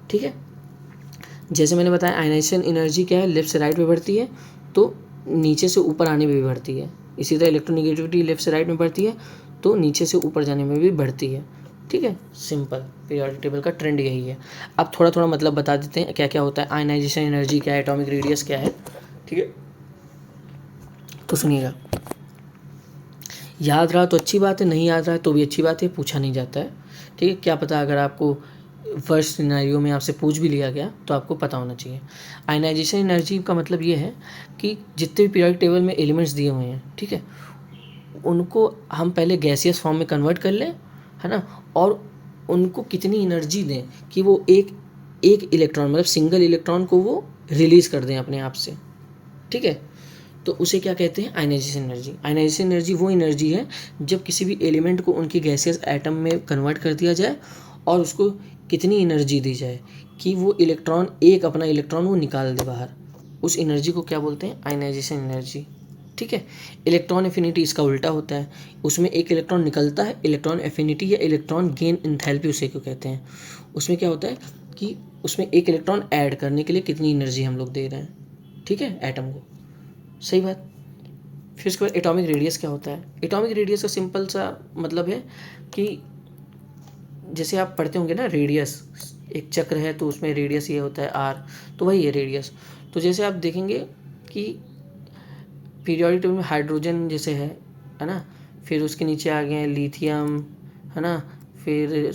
ठीक है। जैसे मैंने बताया आयनाइजेशन एनर्जी क्या है, लेफ्ट से राइट में बढ़ती है तो नीचे से ऊपर आने में भी बढ़ती है। इसी तरह इलेक्ट्रोनेगेटिविटी लेफ्ट से राइट में बढ़ती है तो नीचे से ऊपर जाने में भी बढ़ती है, ठीक है। सिंपल पीरियोडिक टेबल का ट्रेंड यही है। अब थोड़ा थोड़ा मतलब बता देते हैं क्या क्या होता है, आयनाइजेशन एनर्जी क्या है, एटॉमिक रेडियस क्या है, ठीक है। तो सुनिएगा, याद रहा तो अच्छी बात है, नहीं याद रहा तो भी अच्छी बात है, पूछा नहीं जाता है, ठीक है। क्या पता अगर आपको फर्स्ट सिनेरियो में आपसे पूछ भी लिया गया तो आपको पता होना चाहिए। आयनाइजेशन एनर्जी का मतलब ये है कि जितने भी पीरियोडिक टेबल में एलिमेंट्स दिए हुए हैं, ठीक है, उनको हम पहले गैसियस फॉर्म में कन्वर्ट कर लें, है ना, और उनको कितनी एनर्जी दें कि वो एक एक इलेक्ट्रॉन मतलब सिंगल इलेक्ट्रॉन को वो रिलीज़ कर दें अपने आप से, ठीक है। तो उसे क्या कहते हैं, आयनाइजेशन एनर्जी। आयनाइजेशन एनर्जी वो एनर्जी है जब किसी भी एलिमेंट को उनकी गैसियस एटम में कन्वर्ट कर दिया जाए और उसको कितनी एनर्जी दी जाए कि वो इलेक्ट्रॉन एक अपना इलेक्ट्रॉन वो निकाल दे बाहर, उस एनर्जी को क्या बोलते हैं, आयनाइजेशन एनर्जी, ठीक है। इलेक्ट्रॉन एफिनिटी इसका उल्टा होता है, उसमें एक इलेक्ट्रॉन निकलता है, इलेक्ट्रॉन एफिनिटी या इलेक्ट्रॉन गेन एंथैल्पी उसे क्यों कहते हैं। उसमें क्या होता है कि उसमें एक इलेक्ट्रॉन ऐड करने के लिए कितनी एनर्जी हम लोग दे रहे हैं, ठीक है, एटम को, सही बात। फिर उसके बाद एटॉमिक रेडियस क्या होता है। एटॉमिक रेडियस का सिंपल सा मतलब है कि जैसे आप पढ़ते होंगे ना रेडियस, एक चक्र है तो उसमें रेडियस ये होता है आर, तो वही है रेडियस। तो जैसे आप देखेंगे कि पीरियोडिक टेबल में हाइड्रोजन जैसे है ना, फिर उसके नीचे आ गए हैं लिथियम, है ना, फिर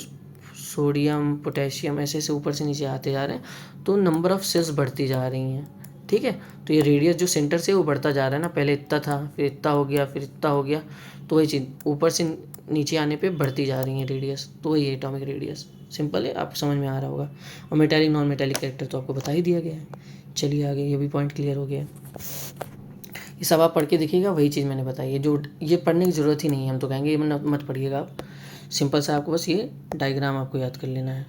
सोडियम पोटेशियम, ऐसे ऐसे ऊपर से नीचे आते जा रहे हैं, तो नंबर ऑफ़ सेल्स बढ़ती जा रही हैं, ठीक है। तो ये रेडियस जो सेंटर से वो बढ़ता जा रहा है ना, पहले इतना था फिर इतना हो गया फिर इतना हो गया, तो वही चीज़ ऊपर से नीचे आने पे बढ़ती जा रही है रेडियस, तो वही है एटॉमिक रेडियस। सिंपल है, आपको समझ में आ रहा होगा। और मेटालिक नॉन मेटालिक कैरेक्टर तो आपको बता ही दिया गया है। चलिए आगे, ये भी पॉइंट क्लियर हो गया। ये सब आप पढ़ के देखिएगा, वही चीज़ मैंने बताई है, जो ये पढ़ने की ज़रूरत ही नहीं है, हम तो कहेंगे ये मत पढ़िएगा आप। सिंपल सा आपको बस ये डायग्राम आपको याद कर लेना है,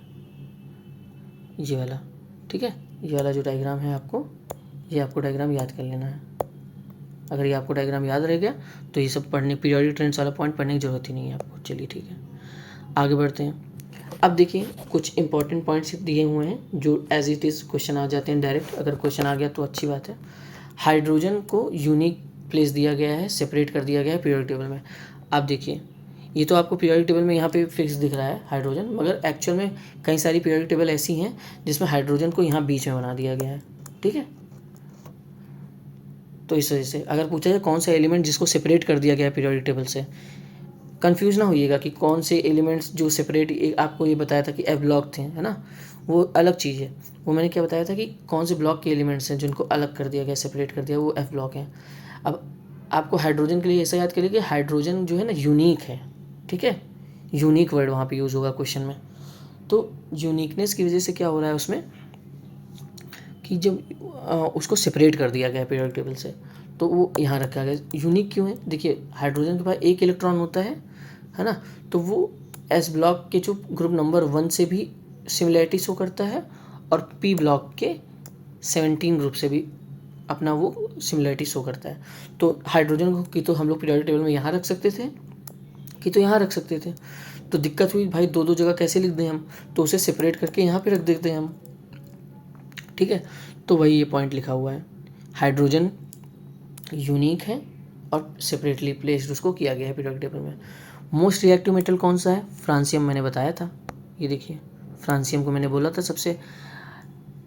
ये वाला, ठीक है। ये वाला जो डायग्राम है आपको, ये आपको डायग्राम याद कर लेना है। अगर ये आपको डायग्राम याद रह गया तो ये सब पढ़ने, पीरियोडिक ट्रेंड्स वाला पॉइंट पढ़ने की ज़रूरत ही नहीं है आपको। चलिए ठीक है, आगे बढ़ते हैं। अब देखिए कुछ इंपॉर्टेंट पॉइंट्स दिए हुए हैं जो एज इट इज़ क्वेश्चन आ जाते हैं डायरेक्ट, अगर क्वेश्चन आ गया तो अच्छी बात है। हाइड्रोजन को यूनिक प्लेस दिया गया है, सेपरेट कर दिया गया है पीरियोडिक टेबल में। आप देखिए ये तो आपको पीरियोडिक टेबल में यहाँ पे फिक्स दिख रहा है हाइड्रोजन, मगर एक्चुअल में कई सारी पीरियोडिक टेबल ऐसी हैं जिसमें हाइड्रोजन को यहाँ बीच में बना दिया गया है, ठीक है। तो इस वजह से अगर पूछा जाए कौन सा एलिमेंट जिसको सेपरेट कर दिया गया है पीरियोडिक टेबल से, कंफ्यूज ना होइएगा कि कौन से एलिमेंट्स जो सेपरेट, आपको ये बताया था कि एफ ब्लॉक थे, है ना, वो अलग चीज़ है। वो मैंने क्या बताया था कि कौन से ब्लॉक के एलिमेंट्स हैं जिनको अलग कर दिया गया, सेपरेट कर दिया, वो एफ ब्लॉक हैं। अब आपको हाइड्रोजन के लिए ऐसा याद करिए कि हाइड्रोजन जो है ना यूनिक है, ठीक है, यूनिक वर्ड वहाँ पे यूज़ होगा क्वेश्चन में। तो यूनिकनेस की वजह से क्या हो रहा है उसमें कि जब उसको सेपरेट कर दिया गया पीरियोडिक टेबल से, तो वो यहाँ रखा गया। यूनिक क्यों है? देखिए हाइड्रोजन के पास एक इलेक्ट्रॉन होता है ना, तो वो एस ब्लॉक के जो ग्रुप नंबर 1 से भी सिमिलैरिटी शो करता है और पी ब्लॉक के 17 ग्रुप से भी अपना वो सिमिलैरिटी शो करता है। तो हाइड्रोजन को की तो हम लोग पीरियोडिक टेबल में यहाँ रख सकते थे, कि तो यहाँ रख सकते थे। तो दिक्कत हुई भाई, दो जगह कैसे लिख दें हम, तो उसे सेपरेट करके यहाँ पे रख देते हैं हम, ठीक है। तो वही ये पॉइंट लिखा हुआ है, हाइड्रोजन यूनिक है और सेपरेटली प्लेस्ड उसको किया गया है पीरियोडिक टेबल में। मोस्ट रिएक्टिव मेटल कौन सा है? फ्रांसियम, मैंने बताया था। ये देखिए फ्रांसियम को मैंने बोला था सबसे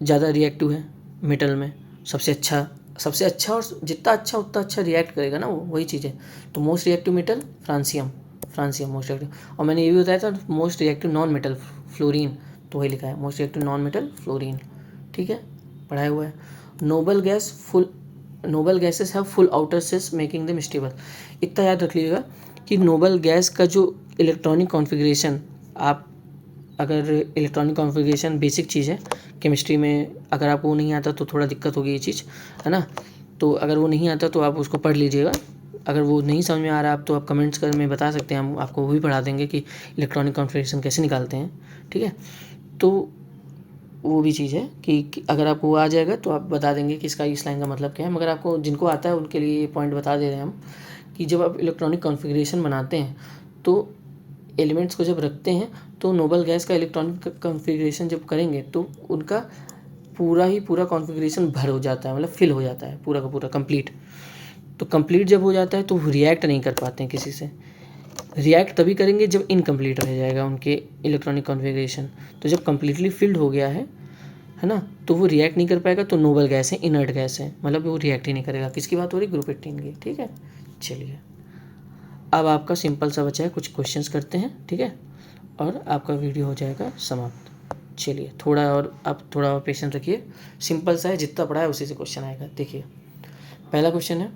ज़्यादा रिएक्टिव है मेटल में, सबसे अच्छा और जितना अच्छा उतना अच्छा रिएक्ट करेगा ना वो, वही चीज़ है। तो most reactive metal francium most reactive. और मैंने ये भी बताया था most reactive non metal fluorine, तो वही लिखा है most reactive non metal fluorine, ठीक है, पढ़ाया हुआ है। Noble gases have full outer shells making them stable. इतना याद रख लीजिएगा कि नोबल गैस का जो इलेक्ट्रॉनिक कॉन्फ़िगरेशन, आप अगर इलेक्ट्रॉनिक कॉन्फ़िगरेशन बेसिक चीज़ है केमिस्ट्री में, अगर आपको वो नहीं आता तो थोड़ा दिक्कत होगी ये चीज़, है ना। तो अगर वो नहीं आता तो आप उसको पढ़ लीजिएगा, अगर वो नहीं समझ में आ रहा आप तो आप कमेंट्स कर में बता सकते हैं, हम आपको वो भी पढ़ा देंगे कि इलेक्ट्रॉनिक कॉन्फ़िगरेशन कैसे निकालते हैं, ठीक है। तो वो भी चीज़ है कि अगर आपको वो आ जाएगा तो आप बता देंगे कि इसका इस लाइन का मतलब क्या है। मगर आपको जिनको आता है उनके लिए ये पॉइंट बता दे रहे हैं हम कि जब आप इलेक्ट्रॉनिक कॉन्फ़िगरेशन बनाते हैं तो एलिमेंट्स को जब रखते हैं तो नोबल गैस का इलेक्ट्रॉनिक कॉन्फ़िगरेशन जब करेंगे तो उनका पूरा कॉन्फ़िगरेशन भर हो जाता है, मतलब फिल हो जाता है पूरा का पूरा कंप्लीट। तो कंप्लीट जब हो जाता है तो रिएक्ट नहीं कर पाते हैं किसी से, रिएक्ट तभी करेंगे जब इनकम्प्लीट रह जाएगा उनके इलेक्ट्रॉनिक कॉन्फ़िगरेशन। तो जब कम्प्लीटली फिल्ड हो गया है ना, तो वो रिएक्ट नहीं कर पाएगा, तो नोबल गैस है, इनर्ट गैस है, मतलब वो रिएक्ट ही नहीं करेगा। किसकी बात हो रही? ग्रुप 18 की, ठीक है। चलिए अब आपका सिंपल सा बचा है, कुछ क्वेश्चंस करते हैं, ठीक है, और आपका वीडियो हो जाएगा समाप्त। चलिए आप थोड़ा और पेशेंस रखिए, सिंपल सा है, जितना पढ़ा है उसी से क्वेश्चन आएगा। देखिए पहला क्वेश्चन है,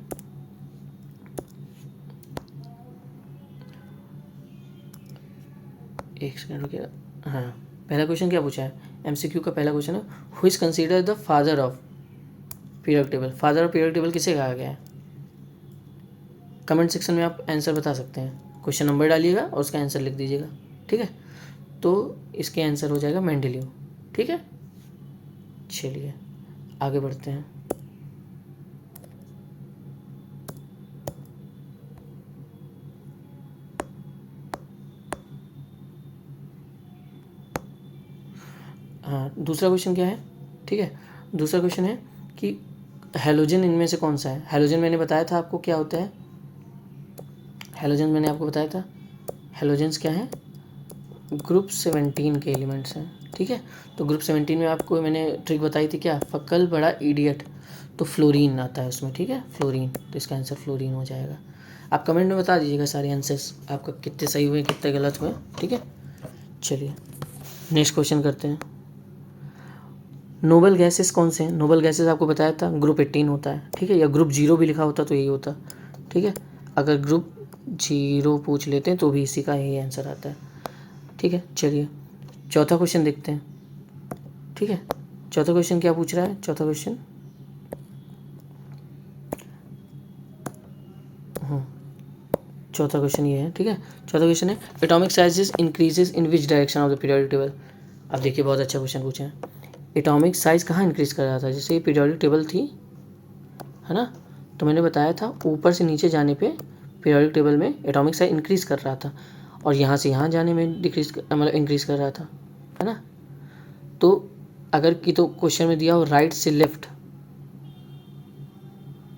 एक सेकंड रुकिए। हाँ, पहला क्वेश्चन क्या पूछा है? एमसीक्यू का पहला क्वेश्चन है, who is consider the father of periodic table. Father of periodic table किसे कहा गया है? कमेंट सेक्शन में आप आंसर बता सकते हैं, क्वेश्चन नंबर डालिएगा और उसका आंसर लिख दीजिएगा, ठीक है। तो इसके आंसर हो जाएगा मेंडेलीव, ठीक है। चलिए आगे बढ़ते हैं। हाँ, दूसरा क्वेश्चन क्या है? ठीक है, दूसरा क्वेश्चन है कि हैलोजन इनमें से कौन सा है? हैलोजन मैंने बताया था आपको क्या होता है, हैलोजन मैंने आपको बताया था, हैलोजेंस क्या है? ग्रुप 17 के एलिमेंट्स हैं, ठीक है। तो ग्रुप 17 में आपको मैंने ट्रिक बताई थी क्या, फक्कल बड़ा इडियट, तो फ्लोरीन आता है उसमें, ठीक है, फ्लोरीन, तो इसका आंसर फ्लोरीन हो जाएगा। आप कमेंट में बता दीजिएगा सारे आंसर्स आपका कितने सही हुए कितने गलत हुए, ठीक है। चलिए नेक्स्ट क्वेश्चन करते हैं, नोबल गैसेस कौन से हैं? नोबल गैसेस आपको बताया था ग्रुप 18 होता है, ठीक है, या ग्रुप 0 भी लिखा होता तो यही होता, ठीक है। अगर ग्रुप 0 पूछ लेते हैं तो भी इसी का यही आंसर आता है, ठीक है। चलिए चौथा क्वेश्चन देखते हैं, ठीक है। चौथा क्वेश्चन क्या पूछ रहा है? चौथा क्वेश्चन चौथा क्वेश्चन ये है, ठीक है। चौथा क्वेश्चन है, atomic sizes increases in which direction of the periodic table. अब देखिए बहुत अच्छा क्वेश्चन पूछे हैं, एटॉमिक साइज़ कहाँ इंक्रीज़ कर रहा था? जैसे ये पीरियोडिक टेबल थी, है ना, तो मैंने बताया था ऊपर से नीचे जाने पे पीरियोडिक टेबल में एटॉमिक साइज इंक्रीज़ कर रहा था, और यहाँ से यहाँ जाने में मतलब इंक्रीज़ कर रहा था, है ना। तो अगर कि तो क्वेश्चन में दिया हो राइट से लेफ्ट,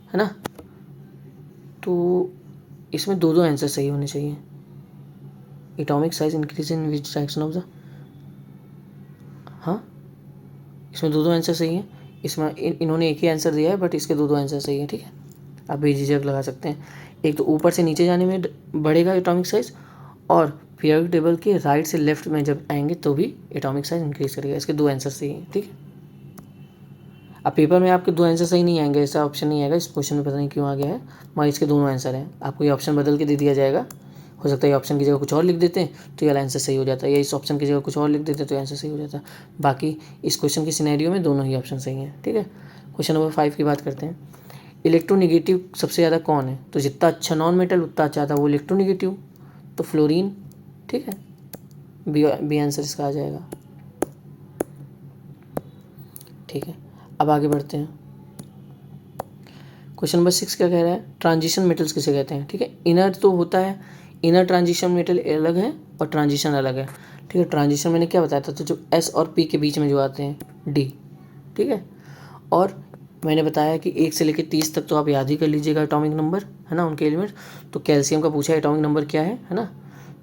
है ना, तो इसमें दो आंसर सही होने चाहिए। Atomic size increase in which direction of the, हाँ, इसमें दो आंसर सही हैं। इसमें इन्होंने एक ही आंसर दिया है बट इसके दो आंसर सही हैं, ठीक है। आप बेझिझक लगा सकते हैं, एक तो ऊपर से नीचे जाने में बढ़ेगा एटॉमिक साइज, और पीरियोडिक टेबल के राइट से लेफ्ट में जब आएंगे तो भी एटॉमिक साइज इंक्रीज करेगा। इसके दो आंसर सही हैं, ठीक है। अब पेपर में आपके दो आंसर सही नहीं आएंगे, ऐसा ऑप्शन नहीं आएगा, इस क्वेश्चन में पता नहीं क्यों आ गया है, मगर इसके दोनों आंसर हैं। आपको ये ऑप्शन बदल के दे दिया जाएगा, हो सकता है ये ऑप्शन की जगह कुछ और लिख देते हैं तो ये आंसर सही हो जाता है, या इस ऑप्शन की जगह कुछ और लिख देते हैं तो आंसर सही हो जाता है। बाकी इस क्वेश्चन के सिनेरियो में दोनों ही ऑप्शन सही हैं। ठीक है, क्वेश्चन नंबर 5 की बात करते हैं। इलेक्ट्रोनेगेटिव सबसे ज़्यादा कौन है? तो जितना अच्छा नॉन मेटल उतना अच्छा था वो इलेक्ट्रोनेगेटिव, तो फ्लोरीन। ठीक है, बी आंसर इसका आ जाएगा। ठीक है, अब आगे बढ़ते हैं। क्वेश्चन नंबर 6 क्या कह रहा है? ट्रांजिशन मेटल्स किसे कहते हैं? ठीक है, इनर तो होता है, इनर ट्रांजिशन मेटल अलग है और ट्रांजिशन अलग है। ठीक है, ट्रांजिशन मैंने क्या बताया था? तो जो एस और पी के बीच में जो आते हैं, डी। ठीक है, और मैंने बताया कि 1 से लेकर 30 तक तो आप याद ही कर लीजिएगा एटॉमिक नंबर, है ना, उनके एलिमेंट। तो कैल्शियम का पूछा एटॉमिक नंबर क्या है ना।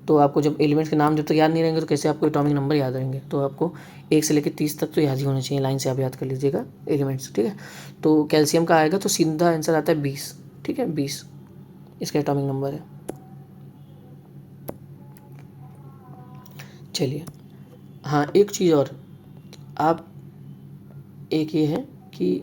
तो आपको जब एलिमेंट्स के नाम जब तक याद नहीं रहेंगे तो कैसे आपको एटॉमिक नंबर याद रहेंगे? तो आपको 1 से लेकर 30 तक तो याद ही होने चाहिए, लाइन से आप याद कर लीजिएगा एलिमेंट्स। ठीक है, तो कैल्शियम का आएगा तो सीधा आंसर आता है 20। ठीक है, 20 इसका एटॉमिक नंबर है। चलिए, हाँ एक चीज़ और, आप एक ये है कि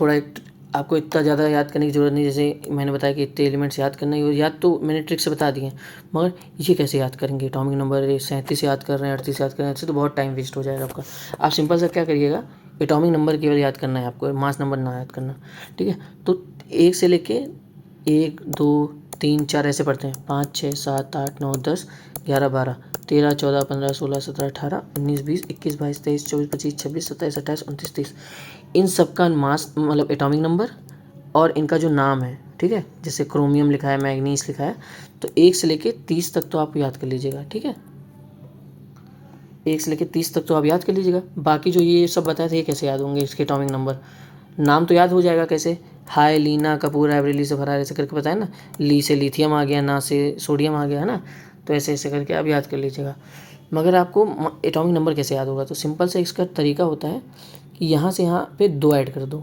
थोड़ा एक आपको इतना ज़्यादा याद करने की ज़रूरत नहीं, जैसे मैंने बताया कि इतने एलिमेंट्स याद करना ही, याद तो मैंने ट्रिक से बता दिए, मगर ये कैसे याद करेंगे? एटॉमिक नंबर 37 याद कर रहे हैं, 38 याद कर रहे हैं, इससे तो बहुत टाइम वेस्ट हो जाएगा आपका। आप सिंपल सा क्या करिएगा, एटॉमिक नंबर केवल याद करना है आपको, मास नंबर ना याद करना। ठीक है, तो 1 से लेके 1 2 3 4 ऐसे पढ़ते हैं, 5 6 7 8 9 10 11 12 13 14 15 16 17 18 19 20 21 22 23 24 25 26 27 28 29 30, इन सब का मास मतलब एटॉमिक नंबर और इनका जो नाम है। ठीक है, जैसे क्रोमियम लिखा है, मैग्नीस लिखा है, तो 1 से लेके 30 तक तो आप याद कर लीजिएगा। ठीक है, 1 से लेके 30 तक तो आप याद कर लीजिएगा। बाकी जो ये सब बताए थे ये कैसे याद होंगे? इसके एटॉमिक नंबर, नाम तो याद हो जाएगा कैसे, हाय लीना कपूर एवरेली से भरा, ऐसे करके बताया ना, ली से लिथियम आ गया, ना से सोडियम आ गया, है ना, तो ऐसे ऐसे करके आप याद कर लीजिएगा। मगर आपको एटॉमिक नंबर कैसे याद होगा? तो सिंपल से इसका तरीका होता है कि यहाँ से यहाँ पे 2 ऐड कर दो,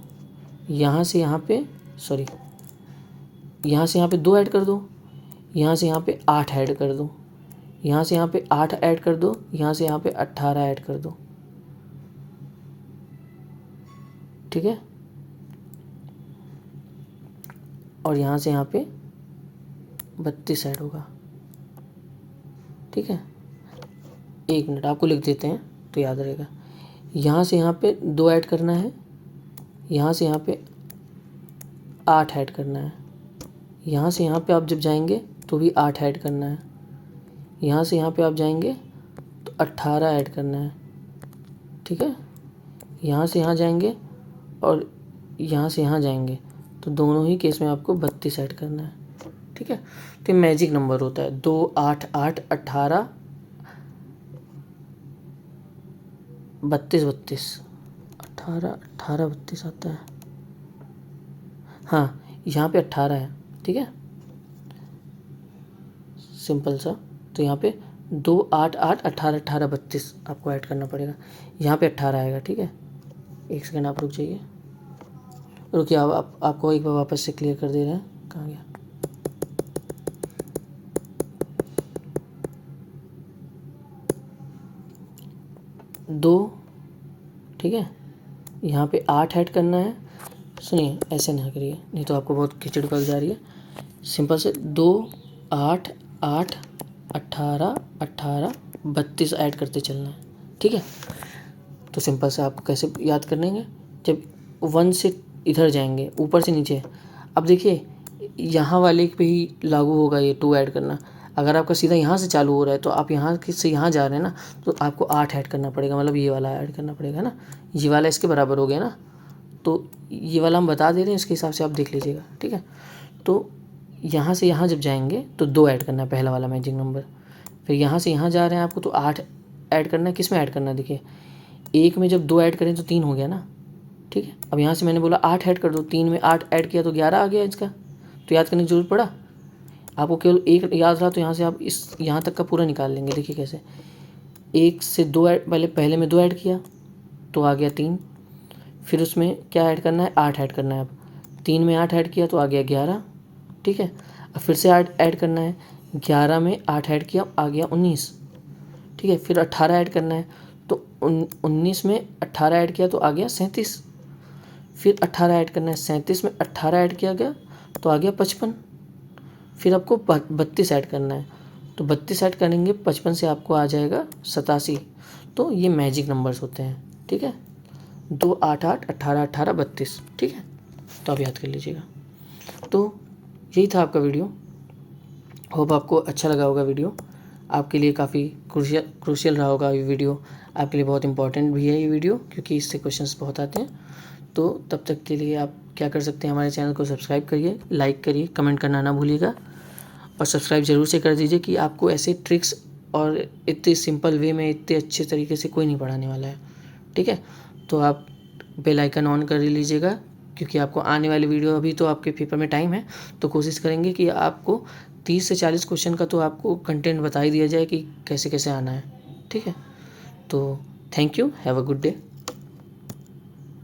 यहाँ से यहाँ पे सॉरी यहाँ से यहाँ पे 2 ऐड कर दो, यहाँ से यहाँ पे 8 ऐड कर दो, यहाँ से यहाँ पे 8 ऐड कर दो, यहाँ से यहाँ पे 18 ऐड कर दो। ठीक है, और यहाँ से यहाँ पे 32 ऐड होगा। ठीक है, 1 मिनट आपको लिख देते हैं तो याद रहेगा। यहाँ से यहाँ पे 2 ऐड करना है, यहाँ से यहाँ पे 8 ऐड करना है, यहाँ से यहाँ पे आप जब जाएंगे तो भी 8 ऐड करना है, यहाँ से यहाँ पे आप जाएंगे तो 18 ऐड करना है। ठीक है, यहाँ से यहाँ जाएंगे और यहाँ से यहाँ जाएंगे तो दोनों ही केस में आपको 32 ऐड करना है। ठीक है, तो ये मैजिक नंबर होता है, 2 8 8 18 32 32 18 18 32 आता है। हाँ, यहाँ पे 18 है। ठीक है, सिंपल सा, तो यहाँ पे 2 8 8 18 18 32 आपको ऐड करना पड़ेगा, यहाँ पे 18 आएगा। ठीक है, 1 सेकेंड आप रुक जाइए, रुकिए, आपको एक बार वापस से क्लियर कर दे रहे हैं, कहाँ गया? दो, ठीक है, यहाँ पे 8 ऐड करना है। सुनिए, ऐसे ना करिए नहीं तो आपको बहुत खिचड़ी पक जा रही है। सिंपल से 2 8 8 18 18 32 ऐड करते चलना है। ठीक है, तो सिंपल से आप कैसे याद कर लेंगे? जब 1 से इधर जाएंगे, ऊपर से नीचे, अब देखिए यहाँ वाले पे ही लागू होगा ये 2 ऐड करना। अगर आपका सीधा यहाँ से चालू हो रहा है तो आप यहाँ से यहाँ जा रहे हैं ना, तो आपको 8 ऐड करना पड़ेगा, मतलब ये वाला ऐड करना पड़ेगा ना, ये वाला इसके बराबर हो गया ना, तो ये वाला हम बता दे रहे हैं, इसके हिसाब से आप देख लीजिएगा। ठीक है, तो यहाँ से यहाँ जब जाएंगे तो 2 ऐड करना है, पहला वाला मैजिक नंबर। फिर यहाँ से यहाँ जा रहे हैं आपको तो 8 ऐड करना है। किस में ऐड करना है? देखिए, 1 में जब 2 ऐड करें तो 3 हो गया ना। ठीक है, अब यहाँ से मैंने बोला 8 ऐड कर दो, 3 में 8 ऐड किया तो 11 आ गया इसका, तो याद करने की जरूरत पड़ा आपको? केवल 1 याद रहा तो यहाँ से आप इस यहाँ तक का पूरा निकाल लेंगे। देखिए कैसे, 1 से 2 ऐड, पहले में 2 ऐड किया तो आ गया 3, फिर उसमें क्या ऐड करना है? 8 ऐड करना है। अब 3 में 8 ऐड किया तो आ गया 11। ठीक है, अब फिर से 8 ऐड करना है, 11 में 8 ऐड किया आ गया 19। ठीक है, फिर 18 ऐड करना है, तो 19 में 18 ऐड किया तो आ गया 37। फिर 18 ऐड करना है, 37 में 18 ऐड किया गया तो आ गया 55। फिर आपको 32 ऐड करना है, तो 32 ऐड करेंगे 55 से आपको आ जाएगा 87। तो ये मैजिक नंबर्स होते हैं, ठीक है। 2 8 8 18 18 32, ठीक है। तो आप याद कर लीजिएगा। तो यही था आपका वीडियो। होप आपको अच्छा लगा होगा वीडियो, आपके लिए काफ़ी क्रूशियल रहा होगा ये वीडियो, आपके लिए बहुत इंपॉर्टेंट भी है ये वीडियो, क्योंकि इससे क्वेश्चंस बहुत आते हैं। तो तब तक के लिए आप क्या कर सकते हैं, हमारे चैनल को सब्सक्राइब करिए, लाइक करिए, कमेंट करना ना भूलिएगा, और सब्सक्राइब ज़रूर से कर दीजिए कि आपको ऐसे ट्रिक्स और इतने सिंपल वे में इतने अच्छे तरीके से कोई नहीं पढ़ाने वाला है, ठीक है। तो आप बेल आइकन ऑन कर लीजिएगा, क्योंकि आपको आने वाली वीडियो, अभी तो आपके पेपर में टाइम है, तो कोशिश करेंगे कि आपको 30 से 40 क्वेश्चन का तो आपको कंटेंट बता ही दिया जाए कि कैसे कैसे आना है, ठीक है। तो thank you, have a good day.